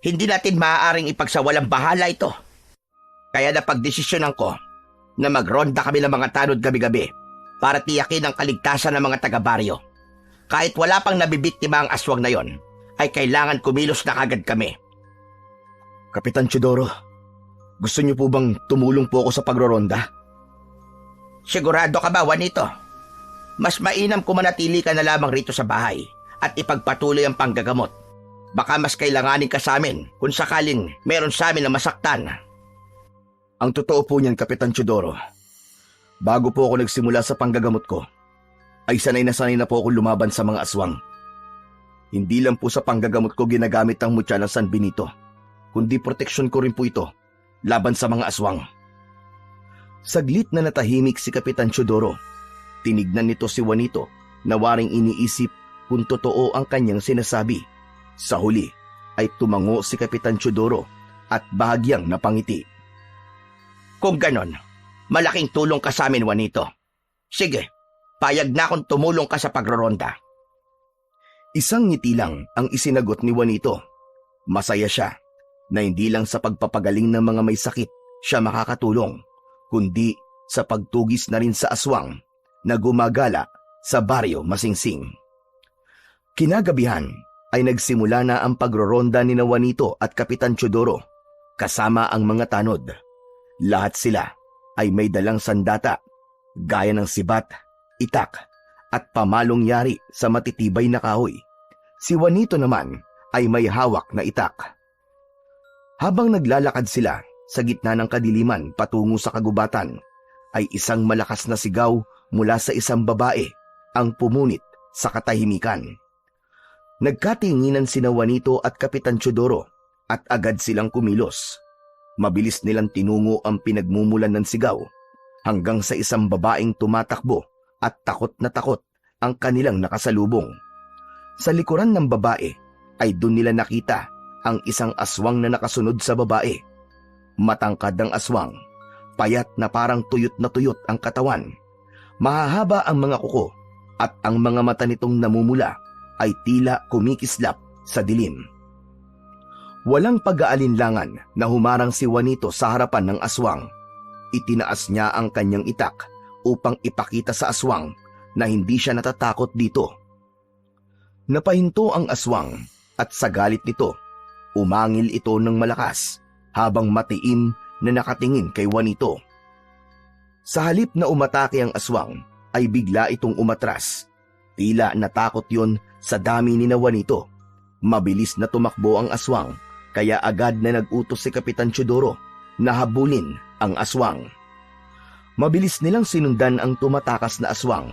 Hindi natin maaaring ipagsawalang bahala ito. Kaya napagdesisyonan ko na magronda kami ng mga tanod gabi-gabi para tiyakin ang kaligtasan ng mga taga-baryo. Kahit wala pang nabibiktima ang aswang na yon, ay kailangan kumilos na kagad kami. Kapitan Teodoro, gusto niyo po bang tumulong po ako sa pagroronda? Sigurado ka ba, Juanito? Mas mainam kung manatili ka na lamang rito sa bahay at ipagpatuloy ang panggagamot. Baka mas kailanganin ka sa amin kung sakaling meron sa amin na masaktan. Ang totoo po niyan, Kapitan Teodoro, bago po ako nagsimula sa panggagamot ko, ay sanay na po ako lumaban sa mga aswang. Hindi lang po sa panggagamot ko ginagamit ang mutya ng San Benito, kundi proteksyon ko rin po ito laban sa mga aswang. Saglit na natahimik si Kapitan Teodoro. Tinignan nito si Juanito na waring iniisip kung totoo ang kanyang sinasabi. Sa huli ay tumango si Kapitan Teodoro at bahagyang napangiti. Kung ganon, malaking tulong ka sa amin, Juanito. Sige, payag na akong tumulong ka sa pagroronda. Isang ngiti lang ang isinagot ni Juanito. Masaya siya na hindi lang sa pagpapagaling ng mga may sakit siya makakatulong, kundi sa pagtugis na rin sa aswang na gumagala sa baryo Masingsing. Kinagabihan ay nagsimula na ang pagroronda ni Juanito at Kapitan Teodoro kasama ang mga tanod. Lahat sila ay may dalang sandata gaya ng sibat, itak at pamalong yari sa matitibay na kahoy. Si Juanito naman ay may hawak na itak. Habang naglalakad sila sa gitna ng kadiliman patungo sa kagubatan, ay isang malakas na sigaw mula sa isang babae ang pumunit sa katahimikan. Nagkatinginan sina Juanito at Kapitan Teodoro at agad silang kumilos. Mabilis nilang tinungo ang pinagmumulan ng sigaw hanggang sa isang babaeng tumatakbo at takot na takot ang kanilang nakasalubong. Sa likuran ng babae ay doon nila nakita ang isang aswang na nakasunod sa babae. Matangkad ang aswang, payat na parang tuyot na tuyot ang katawan. Mahahaba ang mga kuko at ang mga mata nitong namumula ay tila kumikislap sa dilim. Walang pag-aalinlangan na humarang si Juanito sa harapan ng aswang. Itinaas niya ang kanyang itak upang ipakita sa aswang na hindi siya natatakot dito. Napahinto ang aswang at sa galit nito, umangil ito ng malakas habang matiim na nakatingin kay Juanito. Sa halip na umatake ang aswang, ay bigla itong umatras. Tila natakot yon sa dami ni Juanito. Mabilis na tumakbo ang aswang, kaya agad na nag-utos si Kapitan Teodoro na habulin ang aswang. Mabilis nilang sinundan ang tumatakas na aswang,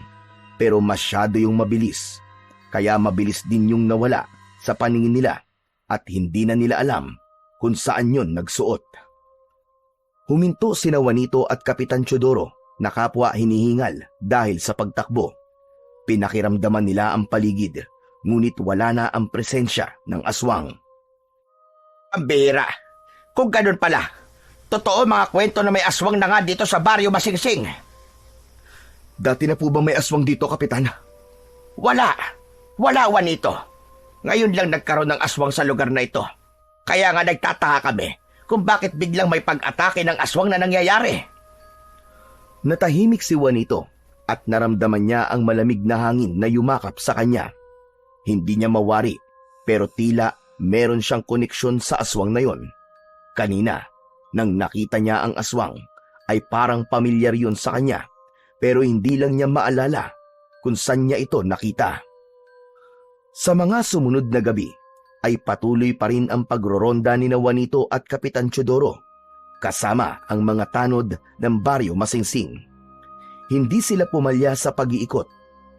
pero masyado yung mabilis, kaya mabilis din yung nawala sa paningin nila at hindi na nila alam kung saan yon nagsuot. Huminto sina Juanito at Kapitan Teodoro na kapwa hinihingal dahil sa pagtakbo. Pinakiramdaman nila ang paligid, ngunit wala na ang presensya ng aswang. Ang bihira. Kung ganun pala, totoo mga kwento na may aswang na nga dito sa baryo Masingsing. Dati na po ba may aswang dito, Kapitan? Wala, Juanito. Ngayon lang nagkaroon ng aswang sa lugar na ito. Kaya nga nagtataka kami kung bakit biglang may pag-atake ng aswang na nangyayari. Natahimik si Juanito at naramdaman niya ang malamig na hangin na yumakap sa kanya. Hindi niya mawari, pero tila meron siyang koneksyon sa aswang na yon. Kanina, nang nakita niya ang aswang, ay parang pamilyar yun sa kanya, pero hindi lang niya maalala kung saan niya ito nakita. Sa mga sumunod na gabi, ay patuloy pa rin ang pagroronda ni Juanito at Kapitan Teodoro, kasama ang mga tanod ng baryo Masingsing. Hindi sila pumalya sa pag-iikot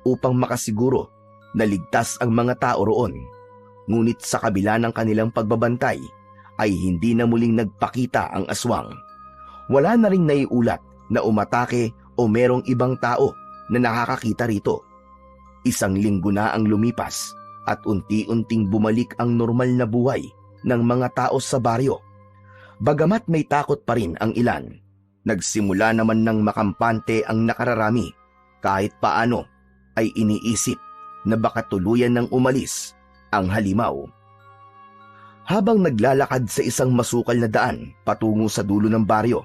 upang makasiguro na ligtas ang mga tao roon. Ngunit sa kabila ng kanilang pagbabantay, ay hindi na muling nagpakita ang aswang. Wala na ring naiulat na umatake o merong ibang tao na nakakakita rito. Isang linggo na ang lumipas at unti-unting bumalik ang normal na buhay ng mga tao sa baryo. Bagamat may takot pa rin ang ilan, nagsimula naman ng makampante ang nakararami. Kahit paano ay iniisip na baka tuluyan ng umalis ang halimaw. Habang naglalakad sa isang masukal na daan patungo sa dulo ng baryo,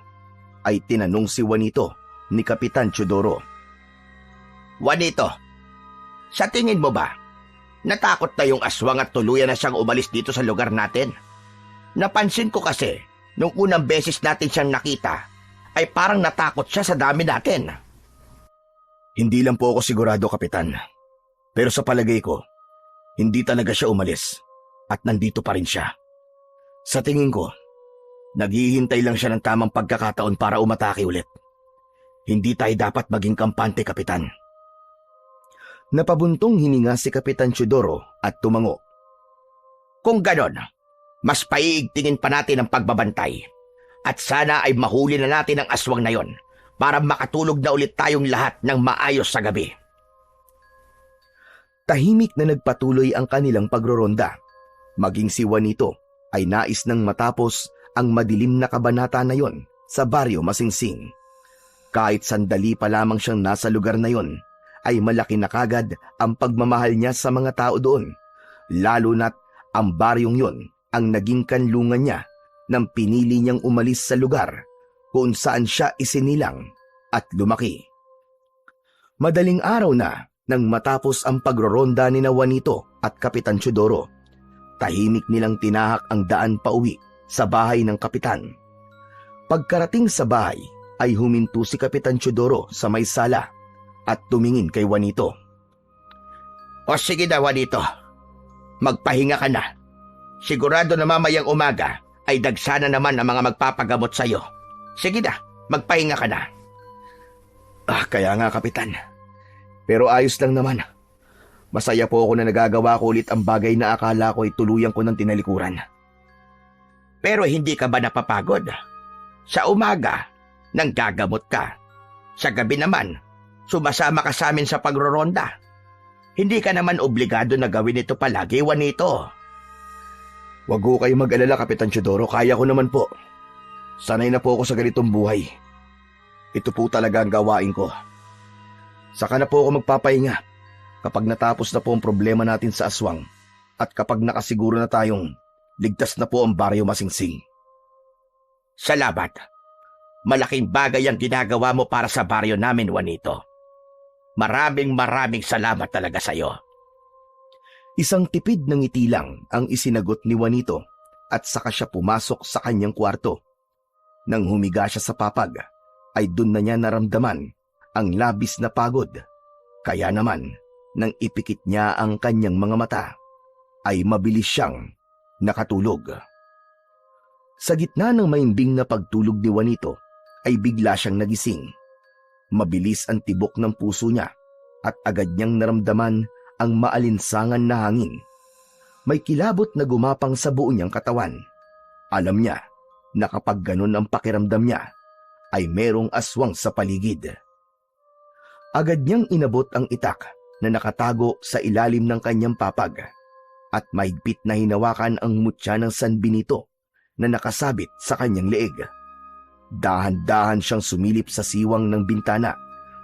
ay tinanong si Juanito ni Kapitan Teodoro. Juanito, sa tingin mo ba, natakot na yung aswang at tuluyan na siyang umalis dito sa lugar natin? Napansin ko kasi, nung unang beses natin siyang nakita, ay parang natakot siya sa dami natin. Hindi lang po ako sigurado, Kapitan. Pero sa palagay ko, hindi talaga siya umalis at nandito pa rin siya. Sa tingin ko, naghihintay lang siya ng tamang pagkakataon para umatake ulit. Hindi tayo dapat maging kampante, Kapitan. Napabuntong hininga si Kapitan Teodoro at tumango. Kung ganon, mas paiigtingin pa natin ang pagbabantay. At sana ay mahuli na natin ang aswang na yon para makatulog na ulit tayong lahat ng maayos sa gabi. Tahimik na nagpatuloy ang kanilang pagroronda. Maging si Juanito ay nais nang matapos ang madilim na kabanata na yon sa baryo Masingsing. Kahit sandali pa lamang siyang nasa lugar na yon, ay malaki na kagad ang pagmamahal niya sa mga tao doon, lalo na't ang baryong yon ang naging kanlungan niya nang pinili niyang umalis sa lugar kung saan siya isinilang at lumaki. Madaling araw na nang matapos ang pagroronda ni Juanito at Kapitan Teodoro, tahimik nilang tinahak ang daan pauwi sa bahay ng kapitan. Pagkarating sa bahay ay huminto si Kapitan Teodoro sa may sala at tumingin kay Juanito. O sige na, Juanito, magpahinga ka na. Sigurado na mamayang umaga ay dagsana naman ang mga magpapagamot sa'yo. Sige na, magpahinga ka na. Kaya nga, Kapitan. Pero ayos lang naman. Masaya po ako na nagagawa ko ulit ang bagay na akala ko ay tuluyan ko ng tinalikuran. Pero hindi ka ba napapagod? Sa umaga, nanggagamot ka. Sa gabi naman, sumasama ka sa amin sa pagroronda. Hindi ka naman obligado na gawin ito palagi, Juanito. Wag ko kayo mag-alala, Kapitan Teodoro. Kaya ko naman po. Sanay na po ako sa ganitong buhay. Ito po talaga ang gawain ko. Saka na po ako magpapahinga kapag natapos na po ang problema natin sa aswang at kapag nakasiguro na tayong ligtas na po ang baryo Masingsing. Salamat. Malaking bagay ang ginagawa mo para sa baryo namin, Juanito. Maraming salamat talaga sa'yo. Isang tipid ng ngiti lang ang isinagot ni Juanito at saka siya pumasok sa kanyang kwarto. Nang humiga siya sa papag, ay dun na niya naramdaman ang labis na pagod. Kaya naman, nang ipikit niya ang kanyang mga mata, ay mabilis siyang nakatulog. Sa gitna ng maimbing na pagtulog ni Juanito, ay bigla siyang nagising. Mabilis ang tibok ng puso niya at agad niyang naramdaman ang maalinsangan na hangin. May kilabot na gumapang sa buo niyang katawan. Alam niya na kapag ganun ang pakiramdam niya, ay merong aswang sa paligid. Agad niyang inabot ang itak na nakatago sa ilalim ng kanyang papag at mahigpit na hinawakan ang mutya ng San Benito na nakasabit sa kanyang leeg. Dahan-dahan siyang sumilip sa siwang ng bintana,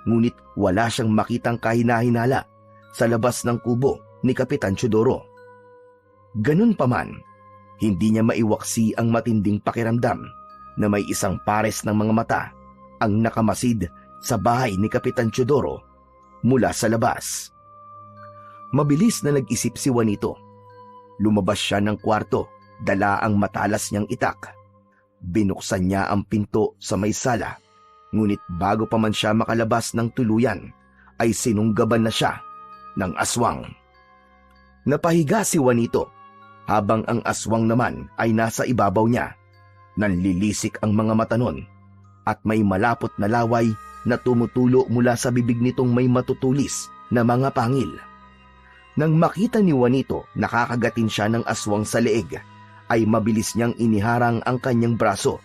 ngunit wala siyang makitang kahina-hinala sa labas ng kubo ni Kapitan Teodoro. Ganun pa man, hindi niya maiwaksi ang matinding pakiramdam na may isang pares ng mga mata ang nakamasid sa bahay ni Kapitan Teodoro mula sa labas. Mabilis na nag-isip si Juanito. Lumabas siya ng kwarto, dala ang matalas niyang itak. Binuksan niya ang pinto sa may sala, ngunit bago pa man siya makalabas ng tuluyan, ay sinunggaban na siya ng aswang. Napahiga si Juanito habang ang aswang naman ay nasa ibabaw niya. Nanlilisik ang mga mata nun at may malapot na laway na tumutulo mula sa bibig nitong may matutulis na mga pangil. Nang makita ni Juanito nakakagatin siya ng aswang sa leeg, ay mabilis niyang iniharang ang kanyang braso.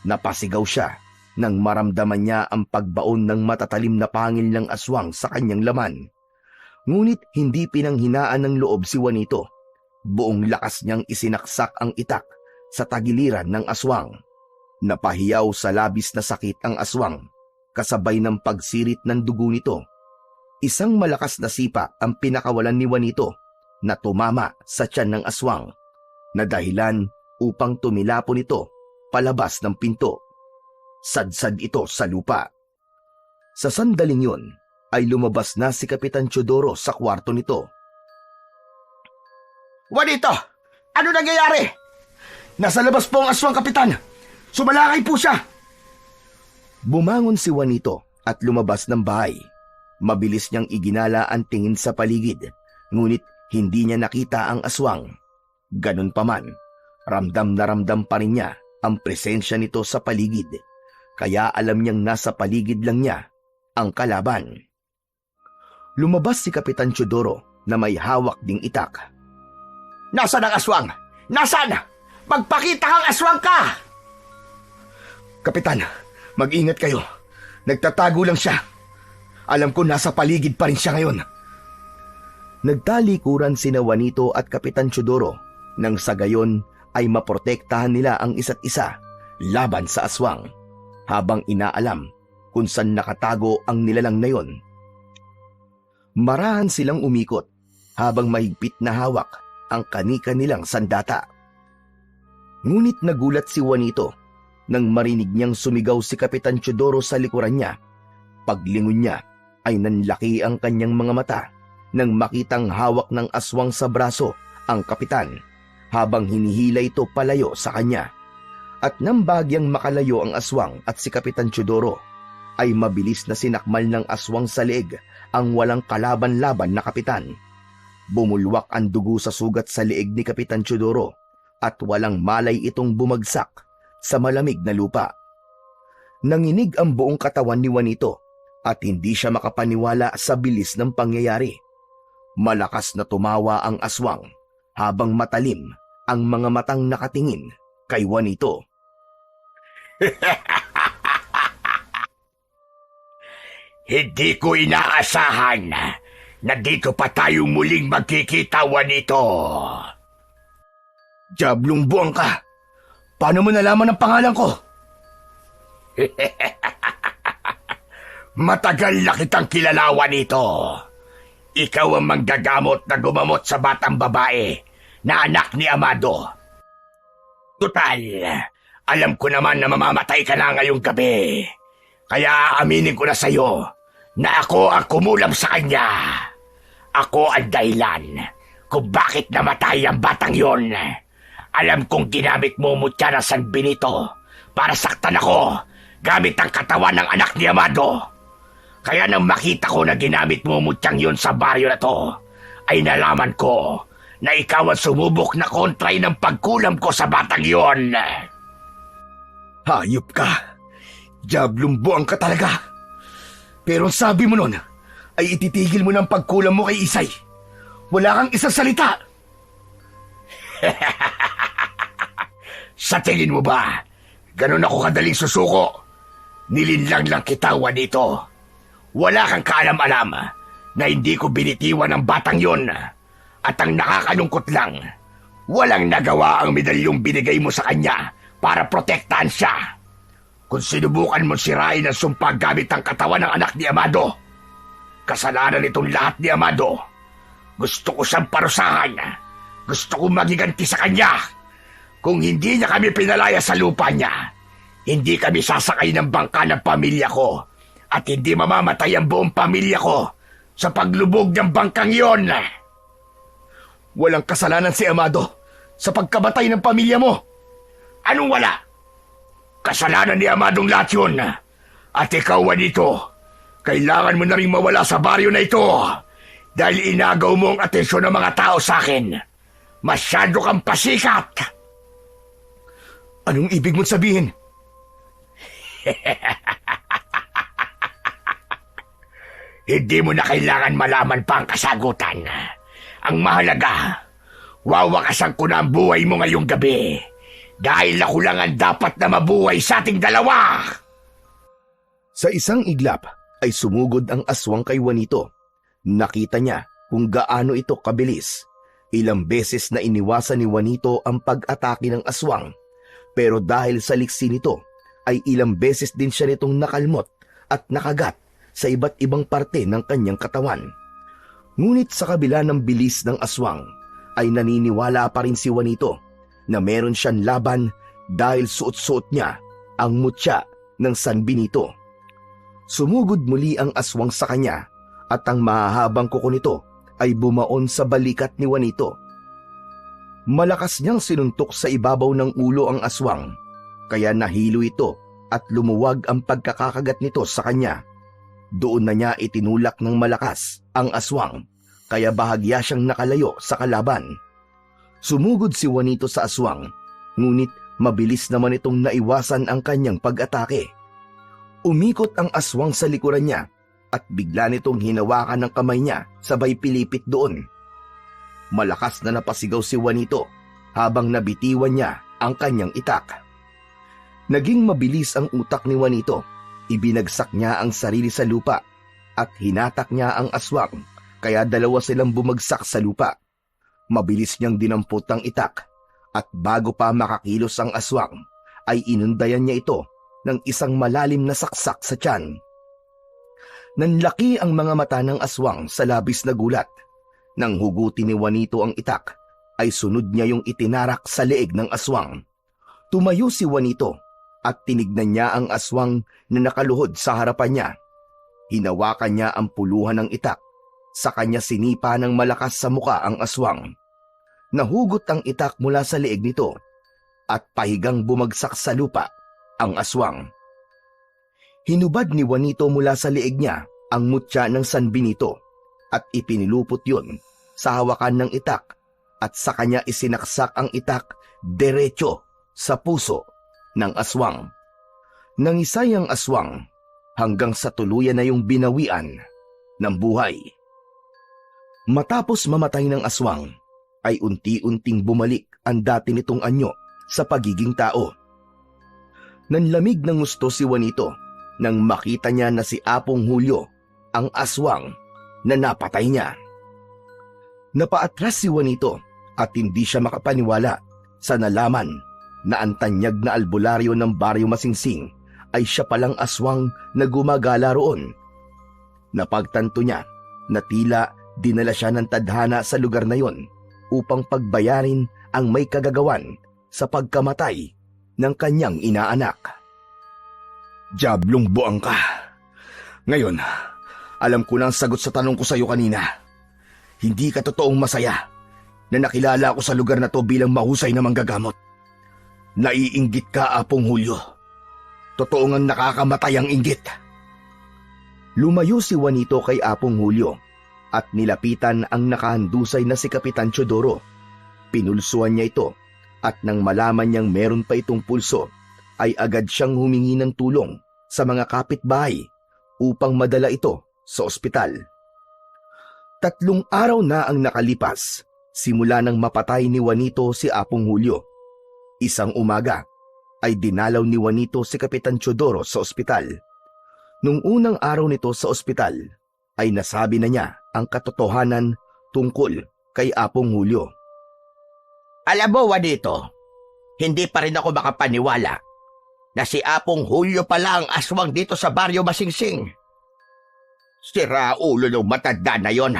Napasigaw siya nang maramdaman niya ang pagbaon ng matatalim na pangil ng aswang sa kanyang laman. Ngunit hindi pinanghinaan ng loob si Juanito. Buong lakas niyang isinaksak ang itak sa tagiliran ng aswang. Napahiyaw sa labis na sakit ang aswang, kasabay ng pagsirit ng dugo nito. Isang malakas na sipa ang pinakawalan ni Juanito na tumama sa tiyan ng aswang, na dahilan upang tumilapon ito palabas ng pinto. Sadsad ito sa lupa. Sa sandaling yun ay lumabas na si Kapitan Teodoro sa kwarto nito. Juanito, ano nangyayari? Nasa labas po ang aswang, Kapitan! Sumalakay po siya! Bumangon si Juanito at lumabas ng bahay. Mabilis niyang iginala ang tingin sa paligid, ngunit hindi niya nakita ang aswang. Ganun pa man, ramdam na ramdam pa rin niya ang presensya nito sa paligid, kaya alam niyang nasa paligid lang niya ang kalaban. Lumabas si Kapitan Teodoro na may hawak ding itak. Nasaan ang aswang? Nasaan? Magpakita kang aswang ka! Kapitan, mag-ingat kayo. Nagtatago lang siya. Alam ko nasa paligid pa rin siya ngayon. Nagtalikuran sina Juanito at Kapitan Teodoro nang sa gayon ay maprotektahan nila ang isa't isa laban sa aswang, habang inaalam kung saan nakatago ang nilalang na yon. Marahan silang umikot habang mahigpit na hawak ang kani-kanilang sandata. Ngunit nagulat si Juanito nang marinig niyang sumigaw si Kapitan Teodoro sa likuran niya. Paglingon niya ay nanlaki ang kanyang mga mata nang makitang hawak ng aswang sa braso ang kapitan, habang hinihila ito palayo sa kanya. At nang bagyang makalayo ang aswang at si Kapitan Teodoro, ay mabilis na sinakmal ng aswang sa leeg ang walang kalaban-laban na kapitan. Bumulwak ang dugo sa sugat sa leeg ni Kapitan Teodoro at walang malay itong bumagsak sa malamig na lupa. Nanginig ang buong katawan ni Juanito at hindi siya makapaniwala sa bilis ng pangyayari. Malakas na tumawa ang aswang habang matalim ang mga matang nakatingin kay Juanito. Hindi ko inaasahan na dito pa tayong muling magkikita, Juanito. Diablong buwang ka! Paano mo nalaman ang pangalan ko? Matagal na kitang kilala, Juanito. Ikaw ang manggagamot na gumamot sa batang babae na anak ni Amado. Tutal, alam ko naman na mamamatay ka na ngayong gabi. Kaya aaminin ko na sa'yo na ako ang kumulam sa kanya. Ako ang dahilan kung bakit namatay ang batang yon. Alam kong ginamit mo mutya ng San Benito para saktan ako gamit ang katawan ng anak ni Amado. Kaya nang makita ko na ginamit mo mutyang yun sa baryo na to, ay nalaman ko na ikaw ang sumubok na kontray ng pagkulam ko sa batang yon. Hayop ka! Diablong buwang ka talaga! Pero ang sabi mo nun ay ititigil mo ng pagkulam mo kay Isay. Wala kang isang salita! Sa tingin mo ba, ganun ako kadaling susuko? Nilinlang lang kita, Juanito. Wala kang kaalam-alam na hindi ko binitiwan ang batang yon. At ang nakakalungkot lang, walang nagawa ang medalyong binigay mo sa kanya para protektahan siya. Kung sinubukan mo sirain ang sumpa gamit ang katawan ng anak ni Amado, kasalanan itong lahat ni Amado. Gusto ko siyang parusahan. Gusto kong magiganti sa kanya. Kung hindi niya kami pinalaya sa lupa niya, hindi kami sasakay ng bangka ng pamilya ko at hindi mamamatay ang buong pamilya ko sa paglubog ng bangkang yon. Walang kasalanan si Amado sa pagkamatay ng pamilya mo. Anong wala? Kasalanan ni Amadong lahat yun. At ikaw, Juanito, kailangan mo na rin mawala sa baryo na ito dahil inagaw mo ang atensyon ng mga tao sa akin. Masyado kang pasikat. Anong ibig mong sabihin? Hindi mo na kailangan malaman pa ang kasagutan. Ang mahalaga, wawakasan ko na ang buhay mo ngayong gabi. Dahil ako lang ang dapat na mabuhay sa ating dalawa. Sa isang iglap ay sumugod ang aswang kay Juanito. Nakita niya kung gaano ito kabilis. Ilang beses na iniwasan ni Juanito ang pag-atake ng aswang, pero dahil sa liksi nito ay ilang beses din siya nitong nakalmot at nakagat sa iba't ibang parte ng kanyang katawan. Ngunit sa kabila ng bilis ng aswang ay naniniwala pa rin si Juanito na meron siyang laban dahil suot-suot niya ang mutya ng San Benito. Sumugod muli ang aswang sa kanya at ang mahahabang kuko nito ay bumaon sa balikat ni Juanito. Malakas niyang sinuntok sa ibabaw ng ulo ang aswang, kaya nahilo ito at lumuwag ang pagkakakagat nito sa kanya. Doon na niya itinulak ng malakas ang aswang, kaya bahagya siyang nakalayo sa kalaban. Sumugod si Juanito sa aswang, ngunit mabilis naman itong naiwasan ang kanyang pag-atake. Umikot ang aswang sa likuran niya at bigla nitong hinawakan ng kamay niya sabay pilipit doon. Malakas na napasigaw si Juanito habang nabitiwan niya ang kanyang itak. Naging mabilis ang utak ni Juanito. Ibinagsak niya ang sarili sa lupa at hinatak niya ang aswang, kaya dalawa silang bumagsak sa lupa. Mabilis niyang dinampot ang itak at bago pa makakilos ang aswang ay inundayan niya ito ng isang malalim na saksak sa tiyan. Nanlaki ang mga mata ng aswang sa labis na gulat. Nang hugutin ni Juanito ang itak, ay sunod niya yung itinarak sa leeg ng aswang. Tumayo si Juanito at tinignan niya ang aswang na nakaluhod sa harapan niya. Hinawakan niya ang puluhan ng itak. Sa kanya sinipa ng malakas sa muka ang aswang. Nahugot ang itak mula sa leeg nito at pahigang bumagsak sa lupa ang aswang. Hinubad ni Juanito mula sa leeg niya ang mutya ng San Benito at ipinilupot yun sa hawakan ng itak at sa kanya isinaksak ang itak derecho sa puso ng aswang. Nangisay ang aswang hanggang sa tuluyan na yung binawian ng buhay. Matapos mamatay ng aswang, ay unti-unting bumalik ang dati nitong anyo sa pagiging tao. Nanlamig ng gusto si Juanito nang makita niya na si Apong Julio, ang aswang na napatay niya. Napaatras si Juanito at hindi siya makapaniwala sa nalaman na ang tanyag na albularyo ng Baryo Masingsing ay siya palang aswang na gumagala roon. Napagtanto niya na tila dinala siya ng tadhana sa lugar na yon upang pagbayarin ang may kagagawan sa pagkamatay ng kanyang inaanak. Diablong buang ka. Ngayon, alam ko na ang sagot sa tanong ko sa iyo kanina. Hindi ka totoong masaya na nakilala ako sa lugar na to bilang mahusay na manggagamot. Naiinggit ka, Apong Julio. Totoo ngang nakakamatay ang inggit. Lumayo si Juanito kay Apong Julio at nilapitan ang nakahandusay na si Kapitan Teodoro. Pinulsuan niya ito at nang malaman niyang meron pa itong pulso, ay agad siyang humingi ng tulong sa mga kapitbahay upang madala ito sa ospital. 3 araw na ang nakalipas simula nang mapatay ni Juanito si Apong Julio. Isang umaga ay dinalaw ni Juanito si Kapitan Teodoro sa ospital. Nung unang araw nito sa ospital ay nasabi na niya ang katotohanan tungkol kay Apong Julio. Alam mo, Juanito, hindi pa rin ako makapaniwala na si Apong Julio pala ang aswang dito sa Baryo Masingsing. Si Raulo ng matanda na yon.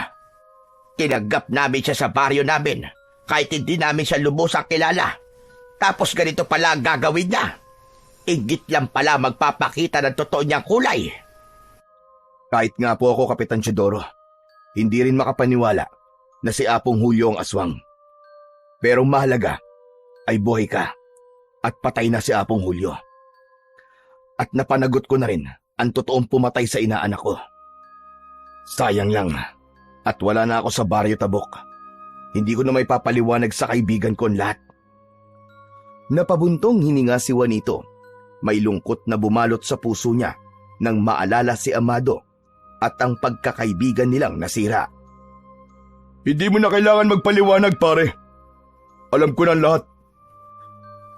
Tinanggap namin siya sa baryo namin kahit hindi namin siya lubusang kilala. Tapos ganito pala ang gagawin niya. Inggit lang pala magpapakita ng totoo niyang kulay. Kahit nga po ako, Kapitan Teodoro, hindi rin makapaniwala na si Apong Julio ang aswang. Pero mahalaga ay buhay ka at patay na si Apong Julio. At napanagot ko na rin ang totoong pumatay sa inaanak ko. Sayang lang at wala na ako sa Baryo Tabok. Hindi ko na may papaliwanag sa kaibigan ko ang lahat. Napabuntong hininga si Juanito. May lungkot na bumalot sa puso niya nang maalala si Amado at ang pagkakaibigan nilang nasira. Hindi mo na kailangan magpaliwanag, pare. Alam ko na lahat.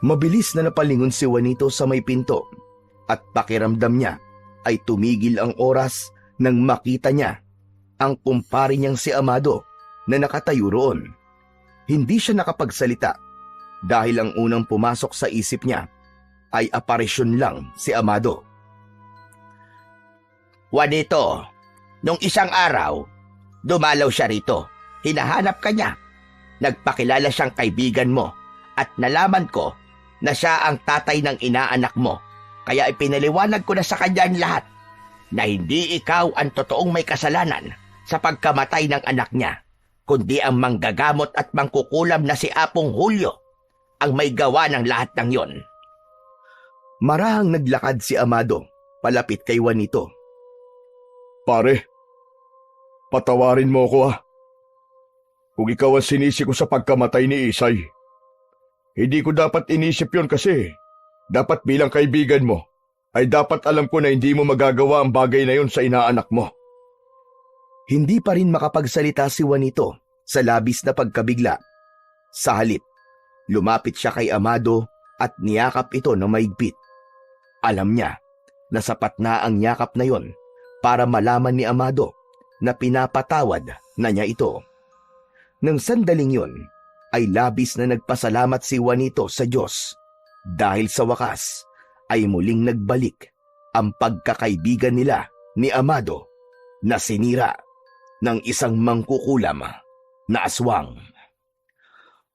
Mabilis na napalingon si Juanito sa may pinto at pakiramdam niya ay tumigil ang oras nang makita niya ang kumpare niyang si Amado na nakatayo roon. Hindi siya nakapagsalita dahil ang unang pumasok sa isip niya ay aparisyon lang si Amado. Juanito, nung isang araw, dumalaw siya rito. Hinahanap ka niya. Nagpakilala siyang kaibigan mo at nalaman ko na siya ang tatay ng inaanak mo. Kaya ipinaliwanag ko na sa kanya ang lahat na hindi ikaw ang totoong may kasalanan sa pagkamatay ng anak niya, kundi ang manggagamot at mangkukulam na si Apong Julio ang may gawa ng lahat ng yon. Marahang naglakad si Amado palapit kay Juanito. Pare, patawarin mo ko Kung ikaw ang sinisi ko sa pagkamatay ni Isay, hindi ko dapat inisip yon kasi dapat bilang kaibigan mo ay dapat alam ko na hindi mo magagawa ang bagay na yon sa inaanak mo. Hindi pa rin makapagsalita si Juanito sa labis na pagkabigla. Sa halip, lumapit siya kay Amado at niyakap ito na maigpit. Alam niya na sapat na ang yakap na yon para malaman ni Amado na pinapatawad na niya ito. Nang sandaling yon, ay labis na nagpasalamat si Juanito sa Diyos dahil sa wakas ay muling nagbalik ang pagkakaibigan nila ni Amado na sinira ng isang mangkukulam na aswang.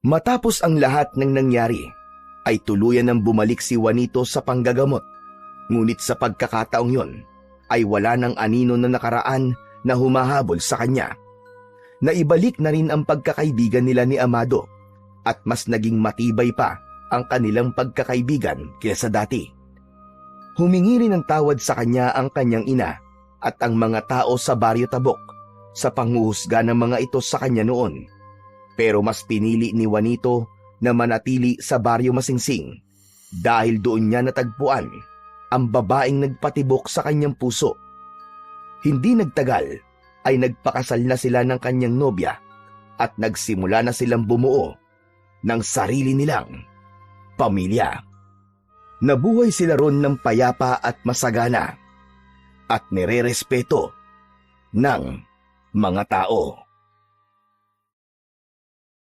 Matapos ang lahat ng nangyari, ay tuluyan ng bumalik si Juanito sa panggagamot. Ngunit sa pagkakataong yon, ay wala ng anino na nakaraan na humahabol sa kanya. Naibalik na rin ang pagkakaibigan nila ni Amado at mas naging matibay pa ang kanilang pagkakaibigan kaysa dati. Humingi rin ng tawad sa kanya ang kanyang ina at ang mga tao sa Baryo Tabok sa panghuhusga ng mga ito sa kanya noon. Pero mas pinili ni Juanito na manatili sa Baryo Masingsing dahil doon niya natagpuan ang babaeng nagpatibok sa kanyang puso. Hindi nagtagal ay nagpakasal na sila ng kanyang nobya at nagsimula na silang bumuo ng sarili nilang pamilya. Nabuhay sila ron ng payapa at masagana at nirerespeto ng mga tao.